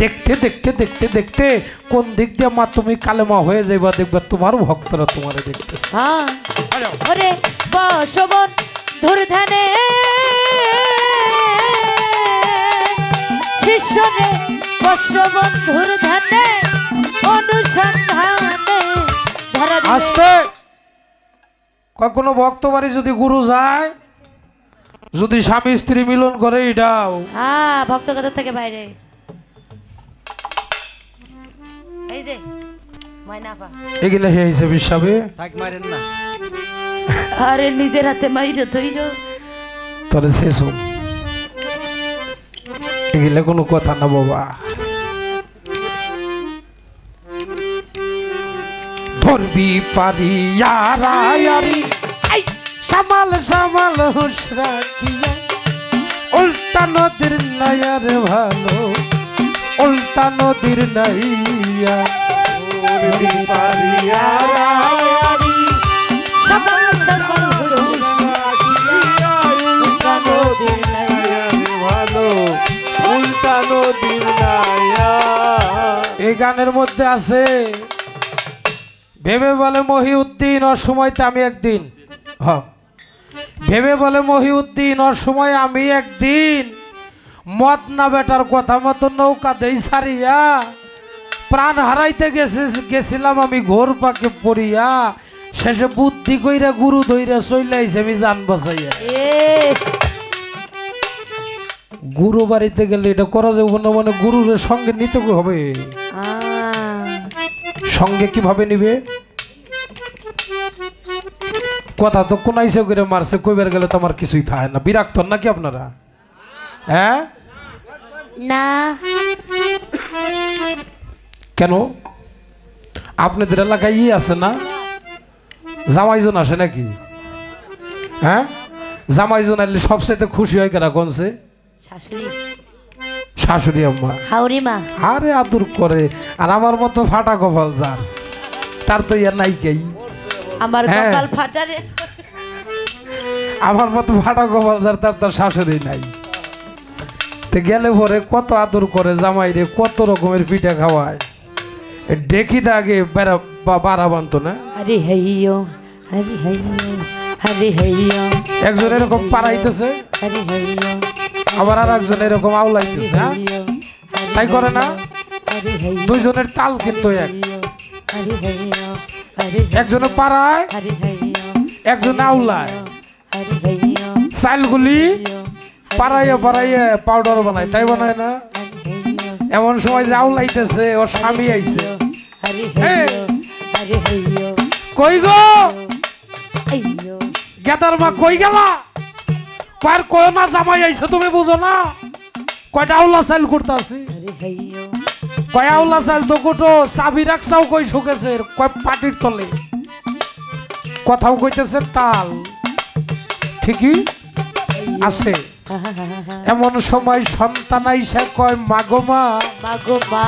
দেখতে দেখতে দেখতে দেখতে কোন দিক দিয়ে মা তুমি কালেমা হয়ে যাইবা, দেখবা তোমার ভক্তরা তোমারে দেখতেছে। আস্তে কোনো ভক্ত বাড়ি যদি গুরু যায়, যদি স্বামী স্ত্রী মিলন করে, এটাও ভক্ত কথা থেকে বাইরে। এগুলো হয়েছে বিশ্বাবে আরে নিজের হাতে মাইরো তৈরো তোর শেষ। এগুলো কোনো কথা না বাবা। ধরবি পারি ইয়ারি সামাল সামাল হুসরা কিয়া, উল্টা নদীর নাইয়ার ভালো, উল্টা নদীর নাইয়া। ধরবি পারি ইয়ারি সামাল সামাল হুসরা কিয়া, উল্টা নদীর নাইয়ার ভালো, উল্টা নদীর নাইয়া। এই গানের মধ্যে আছে, ভেবে বলে মহিউদ্দিন অসময়তে আমি একদিন, ভেবে বলে মহিউদ্দিন অসময় আমি একদিন মদ না বেটার কথা মতো নৌকা দেই সারিয়া প্রাণ হারাইতে গেছিলাম আমি ঘোর পাকে পড়িয়া, শেষে বুদ্ধি কইরা গুরু ধইরা চইলাইছে আমি জান বাঁচাইয়া। গুরু বাড়িতে গেলে এটা করা যাবে না, মানে গুরুর সঙ্গে নিতে হবে। সঙ্গে কিভাবে নিবে? কথা তো কোনাইছে করে মারছে, কইবার গেলে তো আমার কিছুই থাকে না। বিরক্ত নাকি আপনারা? হ্যাঁ না কেন? আপনাদের এলাকায় আছে না, জামাইজন আসে নাকি? হ্যাঁ জামাইজন আসলে সবচেয়ে খুশি হয় কেনা কোনছে? শাশুড়ি শাশুড়ি আম্মা, হাউরি মা। আরে আদর করে। আর আমার মতো ফাটা কপাল যার, তার তো ইয়া নাই কেই। আমার হ্যাঁ। কপাল ফাটা রে। আমার মতো ফাটা কপাল যার, তার তার শাশুড়ি নাই। তো গেলে পরে কত আদর করে জামাই রে, কত রকমের পিঠা খাওয়ায়। দেখি তো আগে বাড়া বানতো না। আরে হাইয়ো আরে হাইয়ো আরে হাইয়ো। একজন এরকম পাড়াইতেছে, আরে হাইয়ো আবার আর একজন এরকম আউলাইতেছে। হ্যাঁ তাই করে না? আরে হাইয়ো দুইজনের তাল কিন্তু এক। আরে হাইয়ো আরে একজনে পাড়ায়, আরে হাইয়ো একজন আউলায়। আরে হাইয়ো চালগুলি পাড়াইয়া পাড়াইয়া পাউডার বানায়, তাই বানায় না? এমন সময় যে আউলাইতেছে, ওর স্বামী আইছে। আরে হাইয়ো আরে হাইয়ো কই গো আইয়ো গেদার মা, কই গেলা? পার কয় না জামাই আইছে, তুমি বুঝো না? কয়টা আউলা চাল করতাছি। আরে হাইয়ো কয় আউলা চাল তো কোটো চাবি রাখছাও কই শুকেছে, কয় পাটির তলে। কথাও কইতেছে তাল ঠিকই আছে। এমন সময় সন্তান আইসা কয় মাগো মা, মাগো মা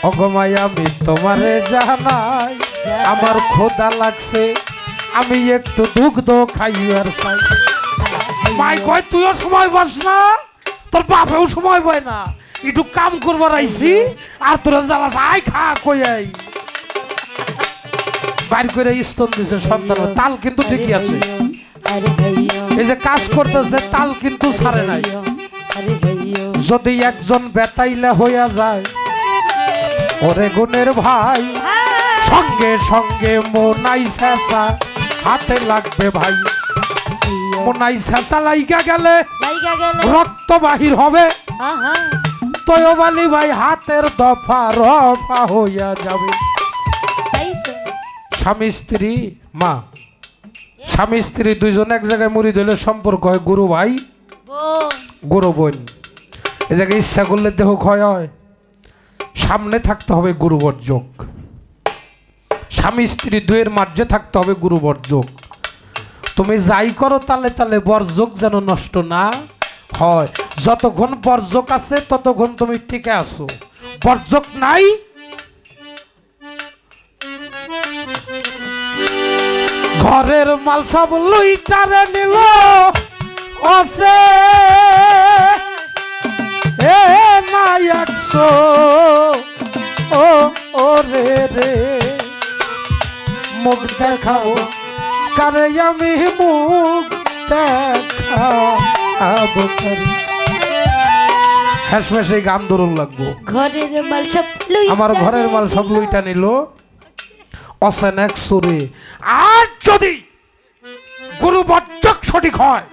অগমাই আমি তোমারে জানাই, আমার খোদা লাগছে, আমি একটু দুগ্ধ খাইয়ার চাই। মাই কয় তুইও সময় পাস না, তোর বাপেও সময় পায় না, একটু কাম করবার আইছি আর তোরা জ্বালাস, আই খা কই আই। বাইর করে স্তন দিছে সন্তান। তাল কিন্তু ঠিকই আছে, আরে হাইয়ো এই যে কাজ করতেছে তাল কিন্তু ছাড়ে নাই। আরে হাইয়ো যদি একজন বেতাইলা হইয়া যায়, ওরে গুণের ভাই, সঙ্গে সঙ্গে মোনাই শেষা হাতে লাগবে ভাই। মোনাই শেষা লাইগা গেলে লাইগা গেলে রক্ত বাহির হবে, আহা তয়বালি ভাই হাতের দফা রফা হইয়া যাবে। তাই তো। স্বামী স্ত্রী, মা স্বামী স্ত্রী দুইজন এক জায়গায় মুড়ি দিলে সম্পর্ক হয় গুরু ভাই বোন গুরু বোন। এ জায়গায় ইচ্ছা করলে দেহ ক্ষয় হয়। সামনে থাকতে হবে গুরু বর্জক, স্বামী স্ত্রী দুয়ের মাঝে থাকতে হবে গুরু বর্জক। তুমি যাই করো তালে তালে বর্জক যেন নষ্ট না হয়। যতক্ষণ বর্জক আছে ততক্ষণ তুমি টিকে আছো, বর্জক নাই ঘরের মাল সব লুইটারে নিল ওসে এ না একশো ও রে রে মুখ দেখাও কারে আমি মুখ দেখাবো কারে। হ্যাসমেসে গান ধরুন লাগবো। ঘরের মাল সব লুইটা আমার ঘরের মাল সব লুইটা নিল অসেন এক সুরে। আর যদি গুরু বর্জক সঠিক হয়,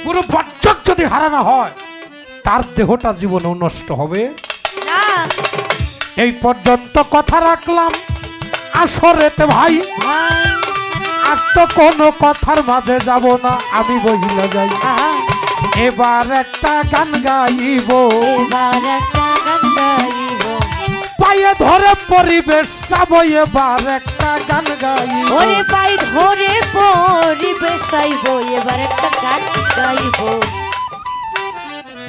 গুরু বর্জক যদি হারানো হয়, তার দেহটা জীবনেও নষ্ট হবে না। এই পর্যন্ত কথা রাখলাম আসরেতে ভাই, ভাই আর তো কোনো কথার মাঝে যাব না, আমি বহিলা যাই। আহা এবার একটা গান গাইব, এবার একটা গান গাইব, পায়ে ধরে পরিবেশ চাবো, এবার একটা গান গাইব। ওরে পাই ধরে পরিবেশ চাইব, এবার একটা গান গাইব।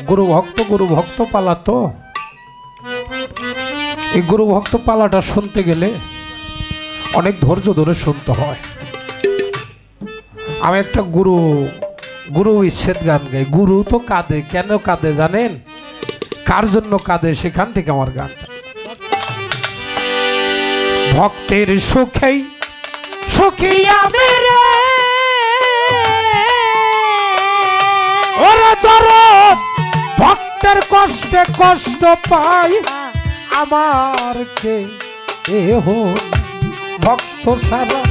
গুরু ভক্ত পালা তো, এই গুরু ভক্ত পালাটা শুনতে গেলে অনেক ধৈর্য ধরে শুনতে হয়। আমি একটা গুরু ইচ্ছেদ গান গাই। গুরু তো কাঁদে, কেন কাঁদে জানেন? কার জন্য কাঁদে সেখান থেকে আমার গান। ভক্তের সুখেই সুখী আমি রে, ওরে দরদ ভক্তের কষ্টে কষ্ট পাই, আমার কে এহ ভক্ত সারা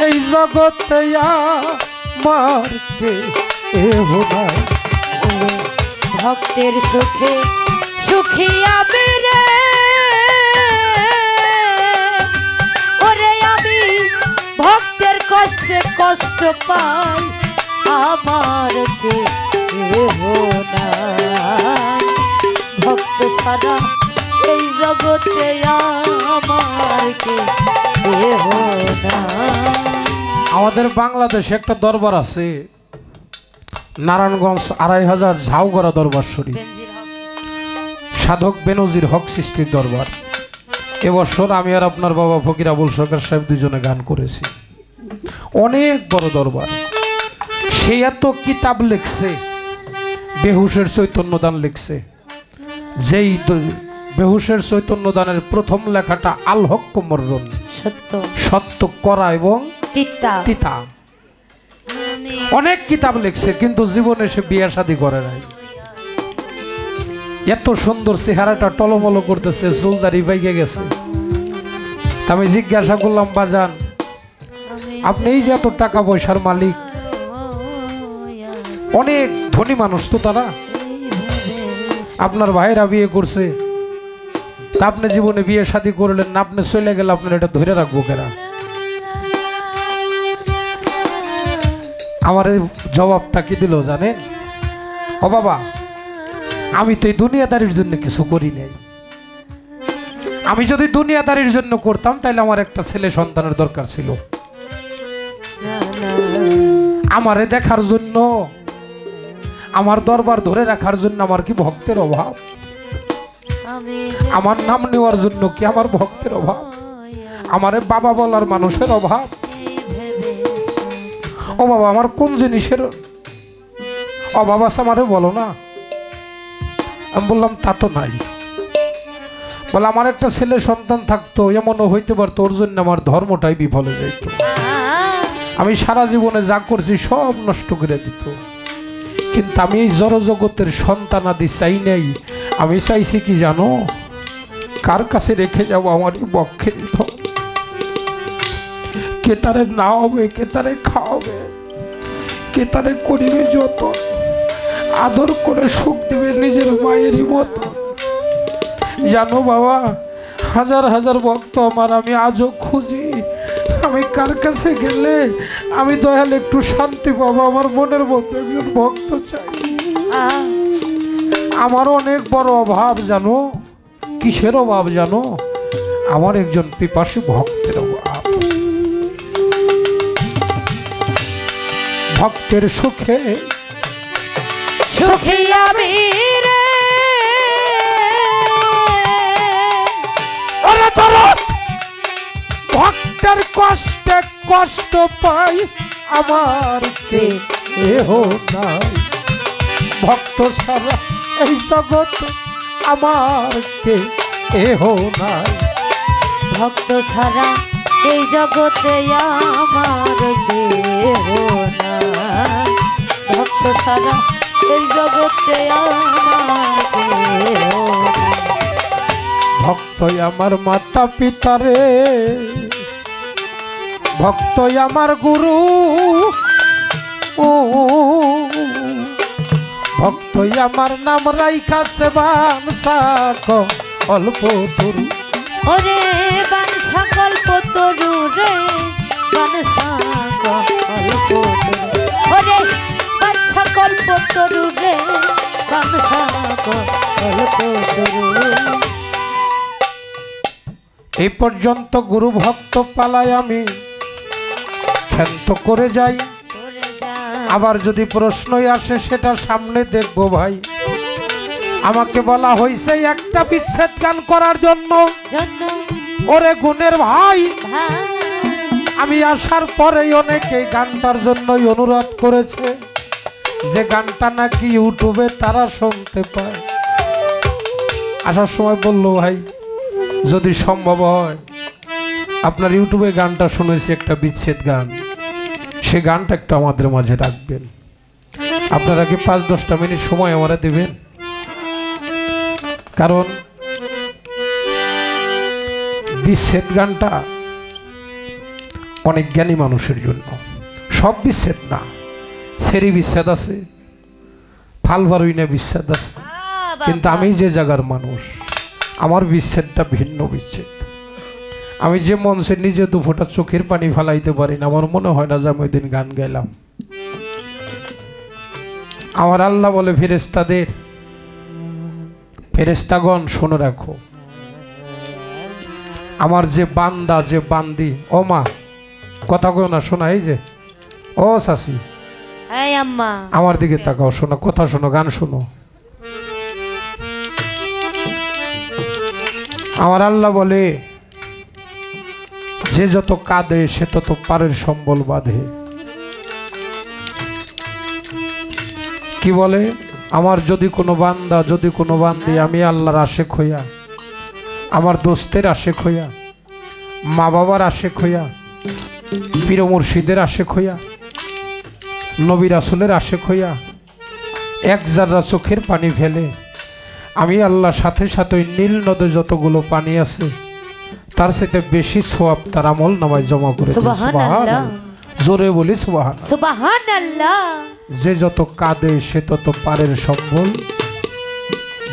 এই জগতে আমার কে এহ নাই। ভক্তের সুখে সুখী আমি রে, ওরে আমি ভক্তের কষ্ট পাই আমার কেহ নাই ভক্ত ছাড়া এই জগতে আমার কেহ নাই। আমাদের বাংলাদেশে একটা দরবার আছে নারায়ণগঞ্জ 2500 ঝাউগড়া দরবার শরীফ, সাধক বেনজির হক সৃষ্টির দরবার। এবছর আমি আর আপনার বাবা ফকির আবুল সরকার সাহেব দুজনে গান করেছি। অনেক বড় দরবার। সে এত কিতাব লিখছে, বেহুশের চৈতন্য দান লিখছে। যেই বেহুশের চৈতন্য দানের প্রথম লেখাটা আল হক মররন, সত্য সত্য করা এবং তিতা। অনেক কিতাব লিখছে কিন্তু জীবনে সে বিয়ে শাদী করে নাই। এত সুন্দর চেহারাটা টলমলো করতেছে, চুলদারি পাইকে গেছে। আমি জিজ্ঞাসা করলাম, বাজান আপনি এই যে এত টাকা পয়সার মালিক, অনেক ধনী মানুষ তো তারা, আপনার ভাইরা বিয়ে করছে, তা আপনি জীবনে বিয়ে শাদী করলেন না, আপনি চলে গেলে আপনার এটা ধরে রাখবো কেনা? আমার জবাবটা কি দিল জানেন? ও বাবা, আমি তো এই দুনিয়াদারির জন্য কিছু করি নাই। আমি যদি দুনিয়াদারির জন্য করতাম তাহলে আমার একটা ছেলে সন্তানের দরকার ছিল। আমারে দেখার জন্য, আমার দরবার ধরে রাখার জন্য আমার কি ভক্তের অভাব? আমার নাম নেওয়ার জন্য কি আমার ভক্তের অভাব? আমারে বাবা বলার মানুষের অভাব? ও বাবা, আমার কোন জিনিসের অভাব আছে আমারে বলো না। আমি বললাম তা তো নাই। বলে আমার একটা ছেলে সন্তান থাকতো, এমনও হইতে পারতো ওর জন্য আমার ধর্মটাই বিফলে যাইত। আমি সারা জীবনে যা করছি সব নষ্ট করে দিত। কিন্তু আমি এই জড় জগতের সন্তান আদি চাই নাই। আমি চাইছি কি জানো? কার কাছে রেখে যাবো আমার বক্ষে? কে তারে না হবে, কে তারে খাওয়াবে, কে তারে করিবে যত, আদর করে সুখ দিবে নিজের মায়েরই মতো। জানো বাবা, হাজার হাজার ভক্ত আমার, আমি আজও খুঁজি আমি কার কাছে গেলে আমি দয়াল একটু শান্তি পাবো। আমার মনের মধ্যে একজন ভক্ত চাই। আমার অনেক বড় অভাব জানো। কিসের অভাব জানো? আমার একজন পিপাসী ভক্তের অভাব। ভক্তের সুখে সুখে আমি রে, ভক্তের কষ্টে কষ্ট পাই আমার কেহ নাই। ভক্ত ছাড়া এই জগতে আমার কেহ নাই। ভক্ত ছাড়া এই জগতে আমার কেহ নাই। ভক্ত ছাড়া এই জগতে আমার কেহ নাই। ভক্তই আমার মাতা পিতারে, ভক্তই আমার গুরু, ভক্তই আমার নাম রাইখাছে বানসা অল্প তরু। ওরে বানসা কল্প তরু রে, বানসা কল্প তরু। ওরে বানসা কল্প তরু রে, বানসা কল্প তরু। এই পর্যন্ত গুরু ভক্ত পালাই আমি ক্ষান্ত করে যাই। আবার যদি প্রশ্নই আসে সেটা সামনে দেখবো ভাই। আমাকে বলা হয়েছে একটা বিচ্ছেদ গান করার জন্য। ওরে গুণের ভাই, আমি আসার পরেই অনেকে গানটার জন্যই অনুরোধ করেছে যে গানটা নাকি ইউটিউবে তারা শুনতে পায়। আসার সময় বললো ভাই যদি সম্ভব হয় আপনার ইউটিউবে গানটা শুনেছি একটা বিচ্ছেদ গান, সে গানটা একটু আমাদের মাঝে রাখবেন। আপনারা কি 5-10টা মিনিট সময় আমরা দেবেন? কারণ বিচ্ছেদ গানটা অনেক জ্ঞানী মানুষের জন্য। সব বিচ্ছেদ না, সেরি বিচ্ছেদ আছে, ফালবারুইনা বিচ্ছেদ আছে, কিন্তু আমি যে জায়গার মানুষ আমার বিচ্ছেদটা ভিন্ন বিচ্ছেদ। আমি যে মঞ্চে নিজে দু ফোঁটা চোখের পানি ফেলাইতে পারি না, আমার মনে হয় না যে আমি ওই দিন গান গাইলাম। আমার আল্লাহ বলে ফেরেশতাদের, ফেরেশতাগণ শোনো রাখো, আমার যে বান্দা যে বান্দি, ও মা কথা কও না, শোনা, এই যে ও শাশি, এই আম্মা আমার দিকে তাকাও, শোনো কথা, শোনো গান শোনো। আমার আল্লাহ বলে যে যত কাঁদে সে তত পারের সম্বল বাঁধে। কি বলে, আমার যদি কোনো বান্দা যদি কোনো বান্দি আমি আল্লাহর আশেক হইয়া, আমার দোস্তের আশেক হইয়া, মা বাবার আশেক হইয়া, পীর মুর্শিদের আশেক হইয়া, নবী রাসূলের আশেক হইয়া এক জাররা চোখের পানি ফেলে, আমি আল্লাহর সাথে সাথে ওই নীল নদে যতগুলো পানি আছে তার সাথে বেশি সওয়াব তার আমল নামায় জমা করে দেয়। সুবহানাল্লাহ, জোরে বলি সুবহানাল্লাহ। সুবহানাল্লাহ। যে যত কাঁদে সে তত পারের সম্বল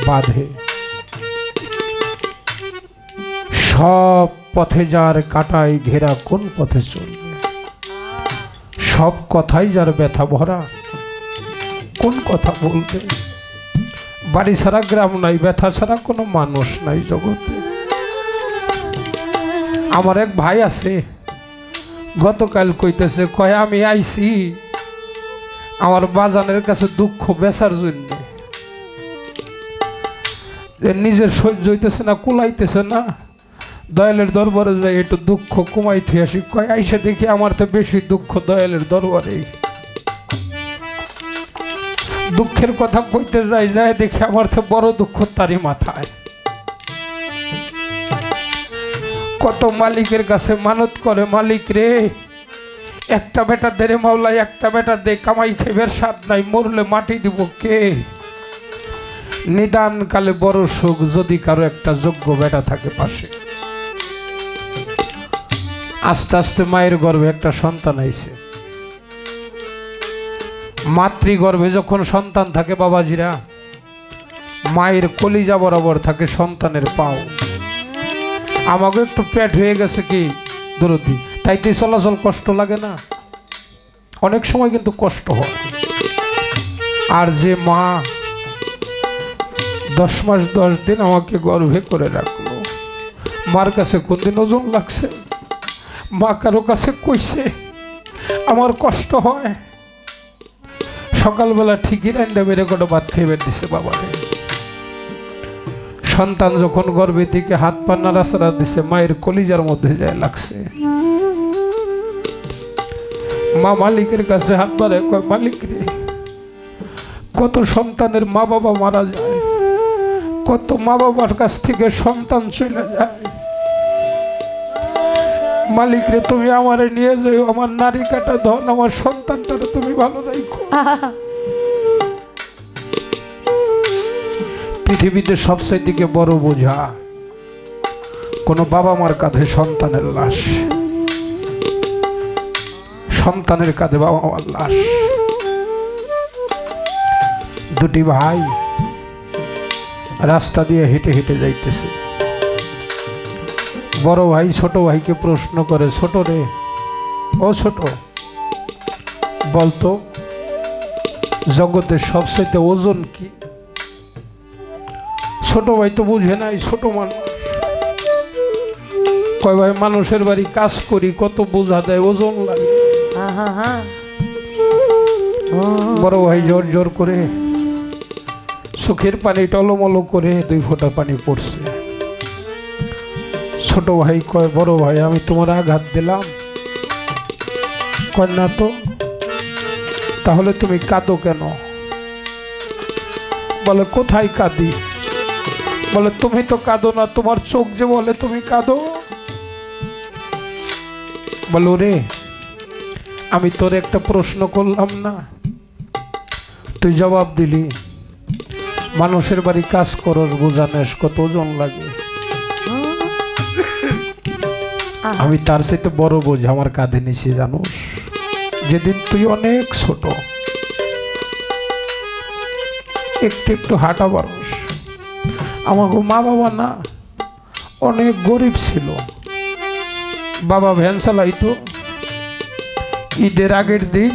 বাঁধে। সব পথে যার কাটায় ঘেরা কোন পথে চলবে, সব কথাই যার ব্যথা ভরা কোন কথা বলবে। বাড়ি ছাড়া গ্রাম নাই, ব্যথা ছাড়া কোনো মানুষ নাই জগতে। আমার এক ভাই আছে, গতকাল কইতেছে, কয় আমি আইছি আমার বাজানের কাছে দুঃখ বেচার জন্য, নিজের সহ্য হইতেছে না, কুলাইতেছে না, দয়ালের দরবারে যাই একটু দুঃখ কমাইতে আসি। কয় আইসে দেখি আমার তো বেশি দুঃখ দয়ালের দরবারে। দুঃখের কথা কইতে যাই, যায় দেখি আমার তো বড় দুঃখ তারই মাথায়। কত মালিকের কাছে মানত করে, মালিক রে একটা বেটা দেরে মাওলাই, একটা বেটা দে, কামাই খেবের স্বাদ নাই, মরলে মাটি দিব কে। নিদান কালে বড় সুখ যদি কারো একটা যোগ্য বেটা থাকে পাশে। আস্তে আস্তে মায়ের গর্ভে একটা সন্তান আইছে। মাতৃগর্ভে যখন সন্তান থাকে বাবাজিরা, মায়ের কলিজা বরাবর থাকে সন্তানের পাও। আমাকে একটু পেট হয়ে গেছে কি দরদি, তাইতে চলাচল কষ্ট লাগে না, অনেক সময় কিন্তু কষ্ট হয়। আর যে মা 10 মাস 10 দিন আমাকে গর্ভে করে রাখলো, মার কাছে কোনদিন ওজন লাগছে? মা কারো কাছে কইছে আমার কষ্ট হয়? সকালবেলা ঠিকই রান্না বেড়ে কোনো ভাত খেয়ে দিছে বাবারে। সন্তান যখন গর্ভে থেকে হাত পা নাড়াচাড়া দিছে, মায়ের কলিজার মধ্যে যায় লাগছে। মা মালিকের কাছে হাত বাড়ে, কয় মালিক রে, কত সন্তানের মা বাবা মারা যায়, কত মা বাবার কাছ থেকে সন্তান চলে যায়। মালিক রে তুমি আমারে নিয়ে যাও, আমার নারী কাটা ধন, আমার সন্তানটারে তুমি ভালো রাখো। পৃথিবীতে সবচেয়ে দিকে বড় বোঝা কোনো বাবা মার কাঁধে সন্তানের লাশ, সন্তানের কাঁধে বাবা মার লাশ। দুটি ভাই রাস্তা দিয়ে হেঁটে হেঁটে যাইতেছে। বড় ভাই ছোট ভাইকে প্রশ্ন করে, ছোট রে, ও ছোট, বলতো জগতের সবচেয়ে ওজন কি? ছোট ভাই তো বুঝে নাই, ছোট মানুষ। কয় ভাই মানুষের বাড়ি কাজ করি, কত বোঝা দেয়, ওজন লাগে। বড় ভাই জোর জোর করে চোখের পানি টলমল করে 2 ফোঁটা পানি পড়ছে। ছোট ভাই কয়, বড় ভাই আমি তোমার আঘাত দিলাম? কয় না তো। তাহলে তুমি কাঁদো কেন? বলে কোথায় কাঁদি? বলে তুমি তো কাঁদো না, তোমার চোখ যে বলে তুমি কাঁদো। বলো রে, আমি তোর একটা প্রশ্ন করলাম না, তুই জবাব দিলি। মানুষের বাড়ি কাজ করস, বোঝানেস, কত ওজন লাগে। আমি তার সাথে বড় বোঝা আমার কাঁধে নিছি জানোস, যেদিন তুই অনেক ছোট, একটু একটু হাঁটা পারস। আমাকে মা বাবা না অনেক গরিব ছিল, বাবা ভ্যান চালাইতো। ঈদের আগের দিন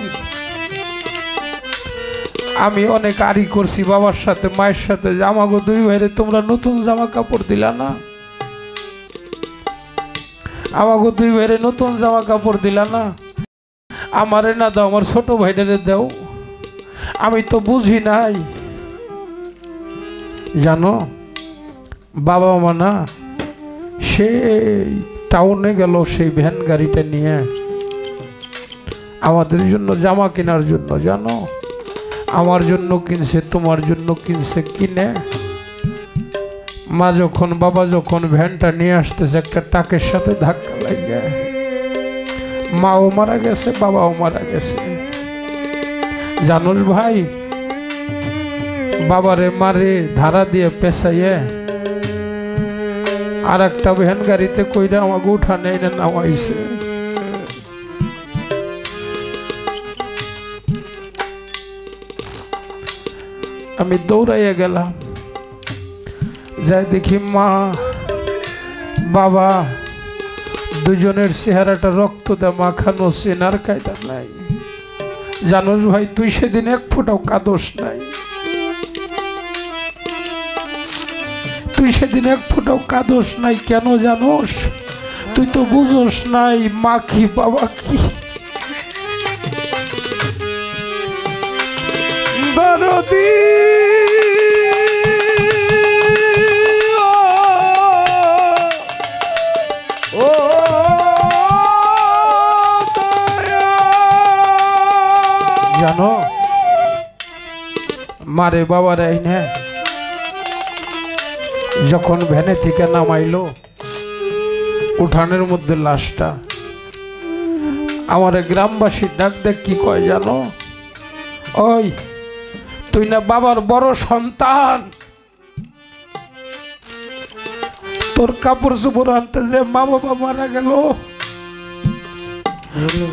আমি অনেক আড়ি করছি বাবার সাথে মায়ের সাথে, যে আমাকে দুই ভাইরে তোমরা নতুন জামা কাপড় দিলা না, আমাকে দুই ভাইরে নতুন জামা কাপড় দিলা না, আমারে না দাও, আমার ছোট ভাইটারে দাও। আমি তো বুঝি নাই, জানো বাবা মা না সেই টাউনে গেল সেই ভ্যান গাড়িটা নিয়ে আমাদের জন্য জামা কেনার জন্য। জানো আমার জন্য কিনছে, তোমার জন্য কিনছে, কিনে মা যখন বাবা যখন ভ্যানটা নিয়ে আসতেছে একটা ট্রাকের সাথে ধাক্কা লাগে, মাও মারা গেছে বাবাও মারা গেছে। জানোস ভাই, বাবারে মারে ধারা দিয়ে পেঁচাইয়ে আর একটা ভ্যান গাড়িতে কইরা আমাকে উঠানে এনে নামাইছে। আমি দৌড়াইয়া গেলাম, যাই দেখি মা বাবা দুজনের চেহারাটা রক্ত দে মাখানো, চেনার কায়দা নাই। জানোস ভাই, তুই সেদিন এক ফোঁটাও কাঁদোস নাই, তুই সেদিন এক ফোঁটাও কাঁদোস নাই। কেন জানোস? তুই তো বুঝোস নাই মা কি বাবা কি। দরদি ও জানো মারে বাবার আইনে যখন ভ্যানে থেকে নামাইলো উঠানের মধ্যে লাশটা, আমার গ্রামবাসী ডাক দেখ কি কয় জানো? ওই তুই না বাবার বড় সন্তান, তোর কাপড় চোপড় আনতে যে মা বাবা মারা গেল,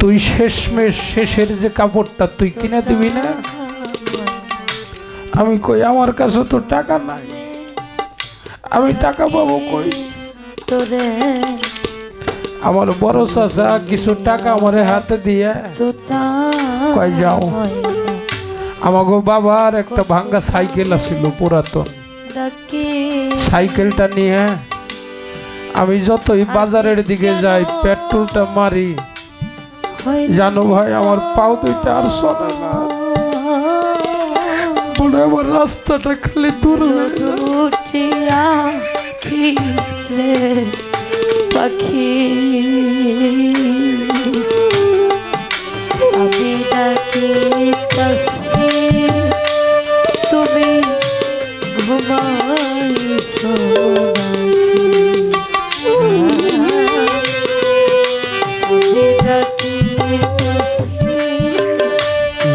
তুই শেষমেশ শেষের যে কাপড়টা তুই কিনে দিবি না? আমি কই আমার কাছে তো টাকা নাই, আমি টাকা পাবো কই? আমার বড় চাচা কিছু টাকা আমার হাতে দিয়ে কয় যাও, আমাগো বাবার একটা ভাঙ্গা সাইকেল আছিল পুরাতন, সাইকেলটা নিয়ে আমি যতই বাজারের দিকে যাই পেট্রোলটা মারি, জানো ভাই আমার পাও দুইটা আর চলে না, মনে আমার রাস্তাটা খালি দূর পাখি আমি ডাকি তুমি ঘুমাইছো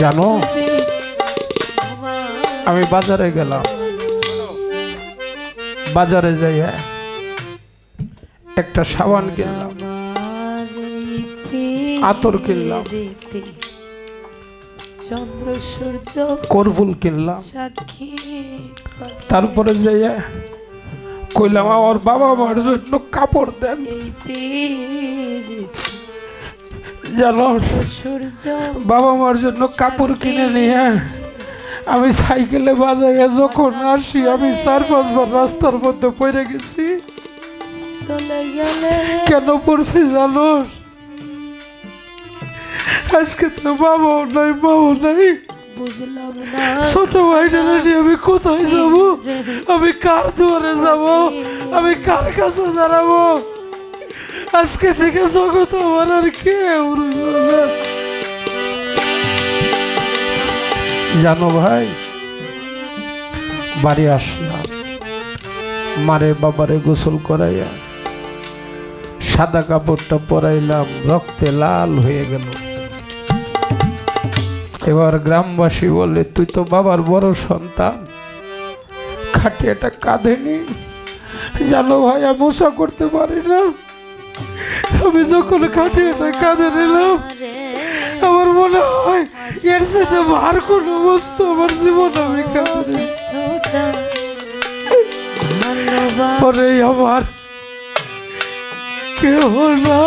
জানো আমি বাজারে গেলাম, বাজারে যাই একটা সাবান কিনলাম, আতর কিনলাম, চন্দ্র সূর্য কর্পূর কিনলাম, তারপরে যাইয়া কইলাম আমার বাবা মার জন্য কাপড় দেন। জানো বাবা মার জন্য কাপড় কিনে নিয়ে আমি সাইকেলে বাজাইয়া যখন আসি আমি 4-5 বার রাস্তার মধ্যে পড়ে গেছি। কেন পড়ছি জানোস? আজকে তো বাবাও নাই মাও নাই, ছোট ভাইটা নিয়ে আমি কোথায় যাব? আমি কার দুয়ারে যাব? আমি কার কাছে দাঁড়াবো? আজকে থেকে জগৎ আমার আর কেউ না। জানো ভাই, বাড়ি আসলাম, মারে বাবারে গোসল করাইয়া সাদা কাপড়টা পরাইলাম, রক্তে লাল হয়ে গেল। এবার গ্রামবাসী বলে তুই তো বাবার বড় সন্তান, খাটিয়াটা কাঁধে নি। জানো ভাই আমি মোছা করতে পারি না, আমি যখন খাটিয়াটা কাঁধে নিলাম আমার মনে হয় এর সাথে ভার কোনো বস্তু আমার জীবন আমি কাঁধে কেহ না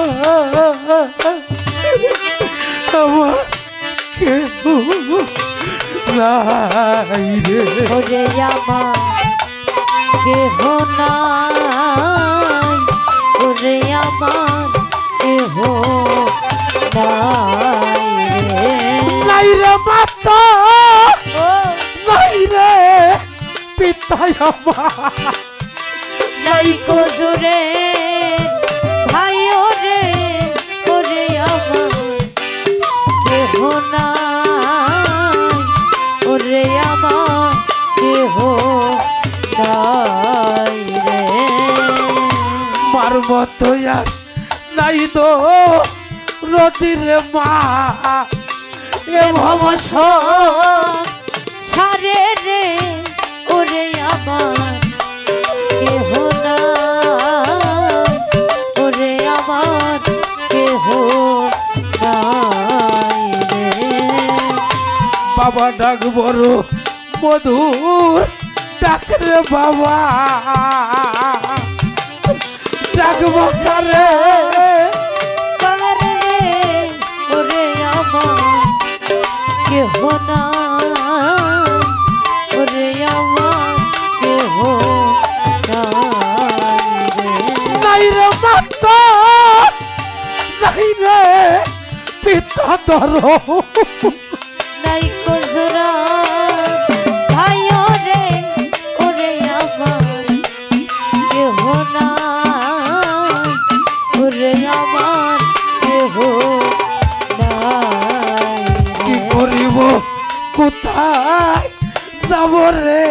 আমার কেহ নাই রে ওরে আমার কেহ নাই ওরে আমার কেহ নাই রে মাতা নাই রে পিতাই আমার নাই কোজরে ভাই ওরে ওরে আমার কেহ নাই ওরে আমার কেহ নাই রে মার মতো আর নাই তো রতির মা এ ভব সারে রে ওরে আমার কেহ নাই ওরে আমার কেহ নাই রে বাবা ডাক বড় মধুর ডাক রে বাবা ডাক বকারে কারে ওরে আমার কেহ নাই ওরে আমার কেহ নাই রে মাতা নাই রে পিতা ধর নাই কোজরা ভাই ওরে ওরে আমার কেহ নাই ওরে আমার কেহ নাই কি করিব কোথায় যাব রে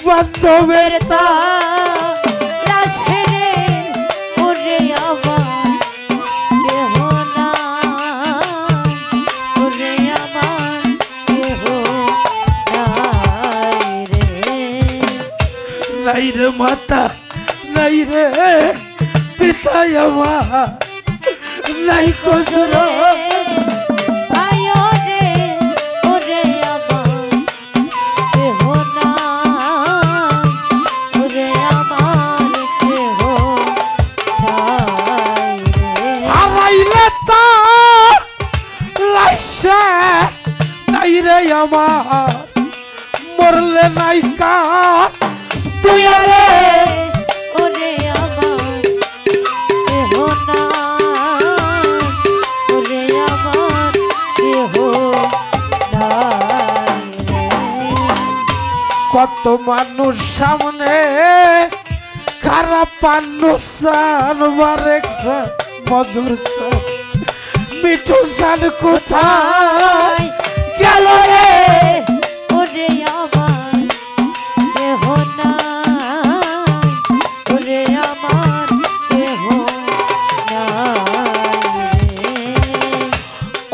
বান্ধবের তা লাশে রে ওরে আমার কেহ নাই ওরে আমার কেহ নাই রে নাই রে মাতা নাই রে পিতা আমার নাই কোজর ভাই ওরে ওরে আমার কেহ নাই ওরে আমার কেহ নাই রে হারাইলে তা লাইসে নাই রে আমার মরলে নাই কা তুই রে ওরে আমার কেহ নাই ওরে আমার কেহ নাই কত মানুষ সামনে খারাপ মানুষ বারেক মজুর মিঠু সান কোথায় গেল রে ওরে আমার কেহ নাই ওরে আমার কেহ নাই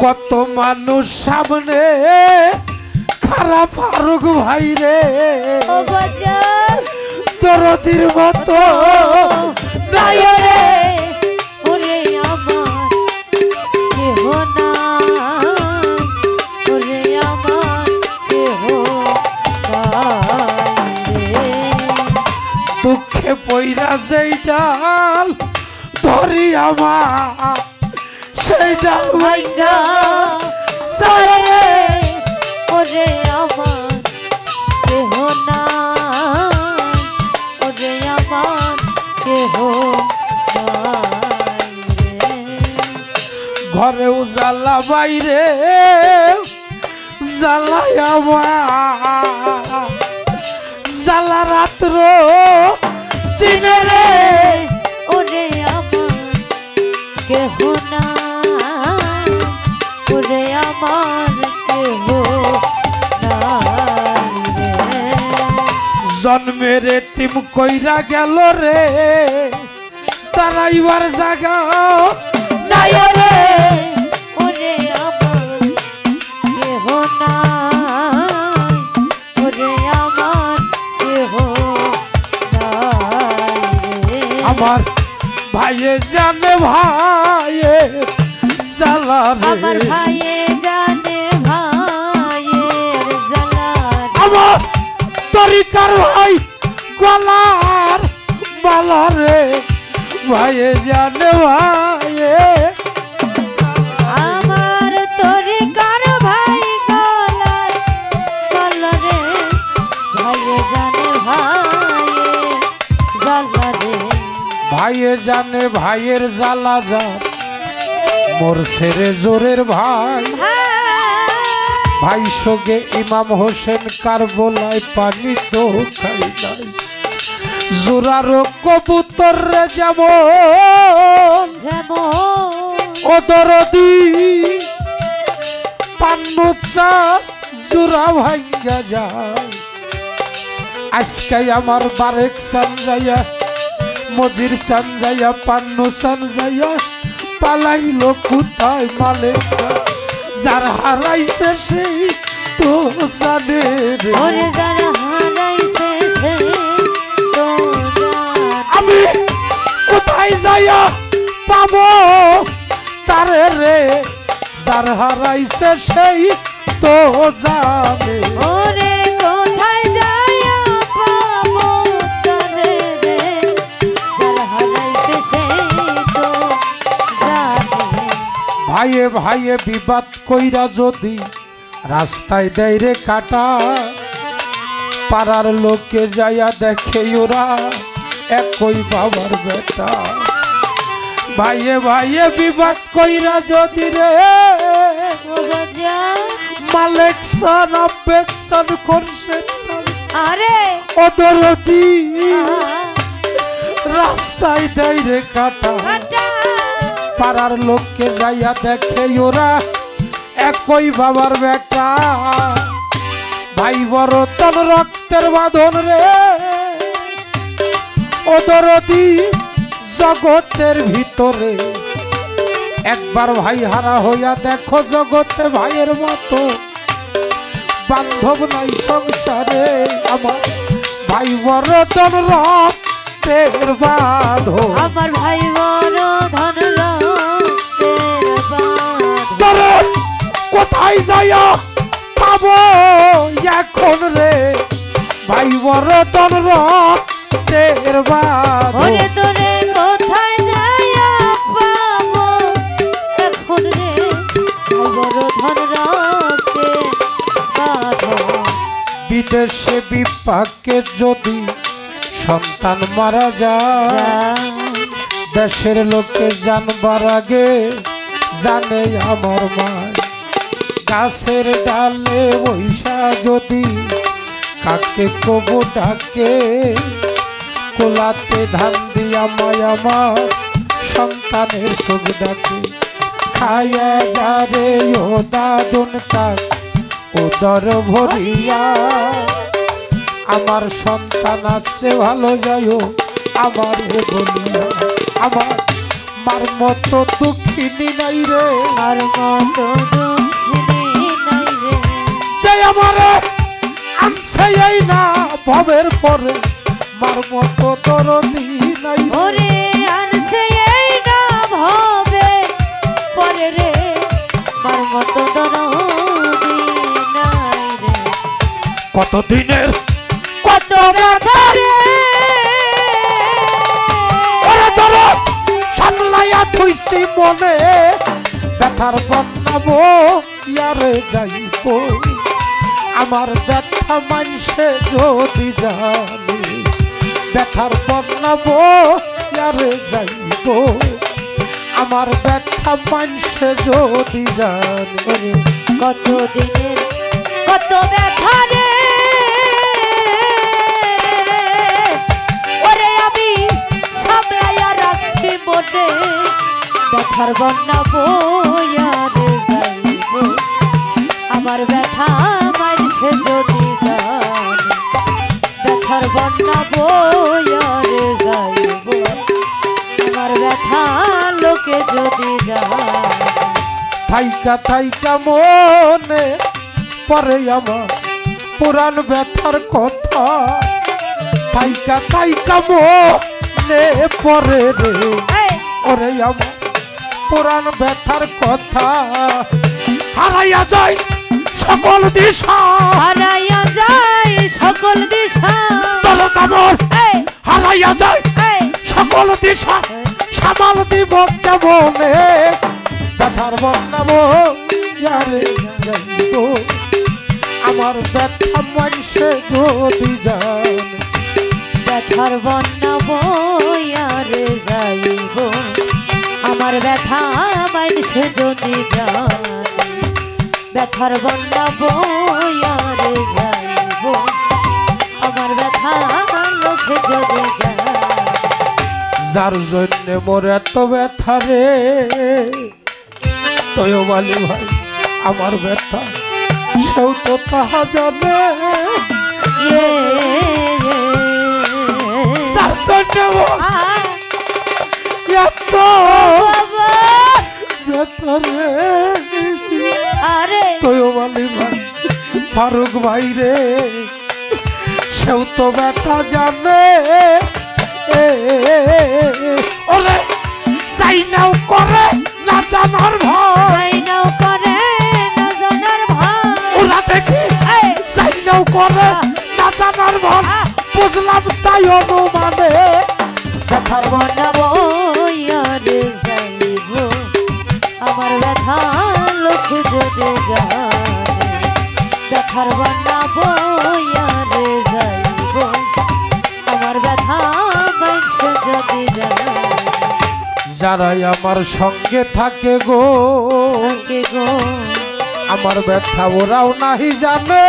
কত মানুষ সামনে খারাপ ফারুক ভাই রে ও বাজার দরদির মতো নাই রে ওরে আমার কেহ নাই ওরে আমার কেহ নাই রে দুঃখে পইরা যেই ডাল ধরি আমার সেই ডাল ভাঙ্গা সারে ওরে আমার কেহ নাই ওরে আমার কেহ নাই রে ঘরে উজালা বাইরে জ্বালায় আমার জ্বালা রাত্র দিনে রে ওরে আমার কেহ নাই ওরে আমার কেহ নাই রে জন্মের তিম কইরা গেল রে তারাইবার জায়গা নাই রে ওরে আমার কেহ নাই ওরে আমার কেহ নাই রে আমার ভাইয়ে জানে ভাইয়ে জ্বালা আমার রে ভাইয়ে জানে ভাইয়ের জ্বালা আমার তরিকার ভাই গলার মালা রে ভাইয়ে জানে ভাইয়ে আমার তোরে কার ভাই গলার গলরে ভাইয়ে জানে ভাইয়ে জ্বালা রে ভাইয়ে জানে ভাইয়ের জ্বালা যা মোর ছেড়ে জোরের ভাই ভাই সঙ্গে ইমাম হোসেন কারবলায় পানি তো খাই নাই জোরারো কবুতর রে যেমন ও দরদি পান্নু চা জোড়া ভাঙ্গা যায় আজকে আমার বারেক চান যাইয়া মজির চান যাইয়া পান্নু চান যাইয়া পালাইলো কোথায় মালিক চান যার হারাইছে সেই তো জানে রে ওরে যার হারাইছে সে তো জানে আমি কোথায় যাইয়া পাবো তারে রে যার হারাইছে সেই তো জানে ওরে কোথায় যাইয়া পাবো তারে রে যার হারাইছে সে তো জানে ভাইয়ে ভাইয়ে বিবাদ কইরা যদি রাস্তায় দেয় রে কাটা পাড়ার লোকে যাইয়া দেখে ওরা একই বাবার বেটা ভাইয়ে ভাইয়ে বিবাদ কইরা যদি রে ও বাজা মালিক সান আবেকসান করছে আরে অদরদি রাস্তায় দেয় রে কাটা কাটা পাড়ার লোককে যাইয়া দেখে ওরা একই বাবার বেটা ভাই বড় তোর রক্তের বাঁধন রে ও দরদি জগতের ভিতরে একবার ভাই হারা হইয়া দেখো জগতে ভাইয়ের মতো বান্ধব নাই সংসারে আমার ভাই বড় তোর রক্তের বাঁধন আমার ভাই বড় ধন রক্তের বাঁধন দরদ কোথায় যাইয়া পাবো এখন রে ভাই বড় তোর রক্তের বাঁধন ওরে তোরে কোথায় যাইয়া পাবো এখন রে ভাই বড় ধন রক্তের বাঁধন বিদেশে বিপাকে যদি সন্তান মারা যায় দেশের লোকে জানবার আগে জানে আমার মা গাছের ডালে বৈশা যদি কাকে কবু ডাকে কোলাতে ধান দিয়া মায়া আমার সন্তানের সুখ ডাকে খায়া যারে ও দাদুন তাক উদর ভরিয়া আমার সন্তান আছে ভালো যাইও আমার বলিয়া আমার মার মতো দুঃখিনী নাই রে আর মতো দুঃখিনী নাই রে সে আমারে আনছে এই না ভবের পরে মার মতো দরদি নাই ওরে আনছে এই না ভবে পরে রে মার মতো দরদি নাই রে কতদিনের কত ব্যথা রে ওরে দরদ সামলাইয়া থইছি মনে ব্যথার বন্যাবো ইয়ারে যাইব আমার ব্যথা মানসে যদি জানে ব্যথার বন্যাবো ইয়ারে যাইব আমার ব্যথা মানসে যদি জানে কত দিনের কত ব্যথা রে ওরে আমি সামলাইয়া রাখছি মনে ব্যথার বন্যা বইয়ারে যাইব আমার ব্যথা মাইছে যদি জানে ব্যথার বন্যা বইয়ারে যাইব আমার ব্যথা লোকে যদি জানে থাইকা থাইকা মনে পরে আমার পুরান ব্যথার কথা থাইকা থাইকা মনে পরে রে এই ওরে আমার পুরান ব্যথার কথা হারাইয়া যায় সকল দিশা হারাইয়া যায় সকল দিশা দরদ আমার এই হারাইয়া যায় এই সকল দিশা সামাল দিব কেমনে ব্যথার বন্যা বইয়ারে যাইব আমার ব্যথা মানুষে যদি জানে ব্যথার বন্যা বইয়ারে যাইব আমার ব্যথা মানুষে যদি জানে ব্যথার বন্যা বইয়ারে যাইব আমার ব্যথা লোকে যদি জানে যার জন্য মোর এত ব্যথা রে তয় বালি ভাই আমার ব্যথা সেও তো তাহা জানে যার জন্য মোর এত ব্যথা রে আরে তয় বালি ভাই ফারুক ভাই রে সেও তো ব্যথা জানে ওরে চাই নাও করে না জানার ভয় নাও করে না জানার ভয় ওরা দেখি চাই নাও করে না জানার ভয় বুঝলাম তাই অনুমানে ব্যথার বন্যা বইয়ারে যাইব আমার ব্যথা লোকে যদি জানে ব্যথার বন্যা বইয়ারে যাইব আমার ব্যথা মানুষে যদি জানে যারাই আমার সঙ্গে থাকে গো কে গো আমার ব্যথা ওরাও নাহি জানে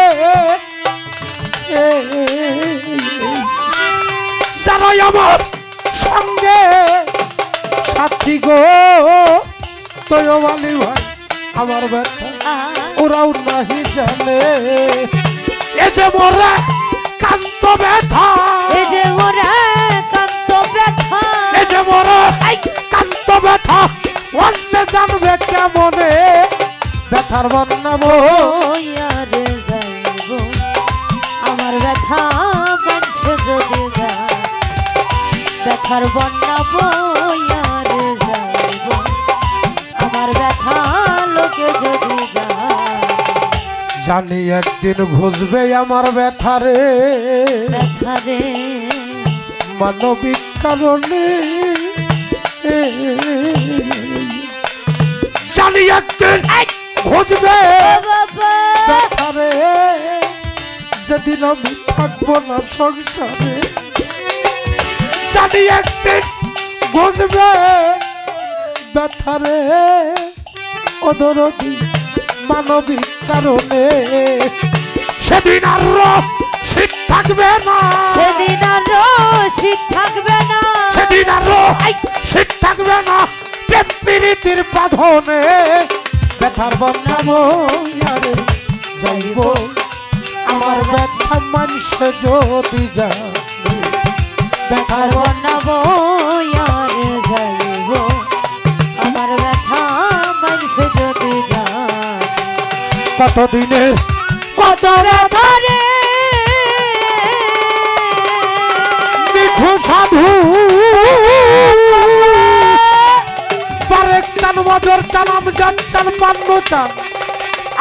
যারাই আমার সঙ্গে সাথী গো তয়মালি ভাই আমার ব্যথা ওরাও নাহি জানে এ যে মোরা কান্ত ব্যথা এ যে মোরা কান্ত ব্যথা এ যে মোরা কান্ত ব্যথা অন্য জানবে কেমনে ব্যথার বন্যা বইয়ারে যাইব আমার ব্যথা মানুষে যদি জানে ব্যথার বন্যা বইয়ারে যাইব আমার ব্যথা লোকে যদি জানি একদিন ঘুষবে আমার ব্যথারে ব্যথারে মানবিক কারণে জানি একদিন ঘুষবে ব্যথারে যেদিন আমি থাকবো না সংসারে জানি একদিন ঘুষবে ব্যথারে অদরদি মানবিক কারণে সেদিন আর শীত থাকবে না সেদিন আর শীত থাকবে না সেদিন আর শীত থাকবে না প্রীতির বাঁধনে ব্যথার বন্যা বইয়ারে যাইব আমার ব্যথা মানুষে যদি জানে ব্যথার বন্যা বইয়ারে যাইব আমার ব্যথা মানুষে যদি জানে কতদিনের কত ব্যথারে মিঠু সাধু বারেক চান মজর চানাম জান চান পান্ন চান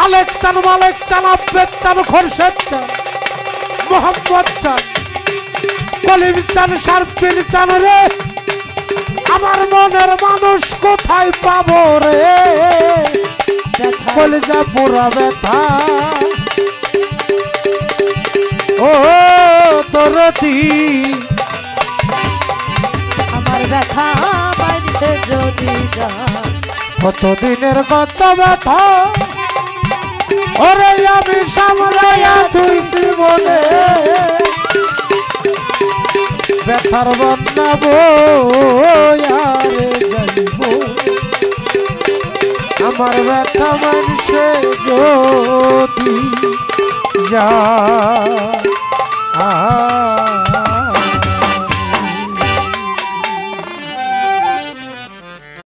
আলেক চান মালেক চান আব্বেদ চান খরশেদ চান মোহাম্মদ চান কলিম চান শারফিন চান রে আমার মনের মানুষ কোথায় পাবো রে কলিজা পুরা ব্যথা ও দরদি আমার ব্যথা মানুষে যদি জানে কতদিনের কত ব্যথা ওরে আমি সামলাইয়া তুই জীবনে ব্যথার বন্যা বইয়ারে যাইব আমার ব্যথা মানুষে যদি যা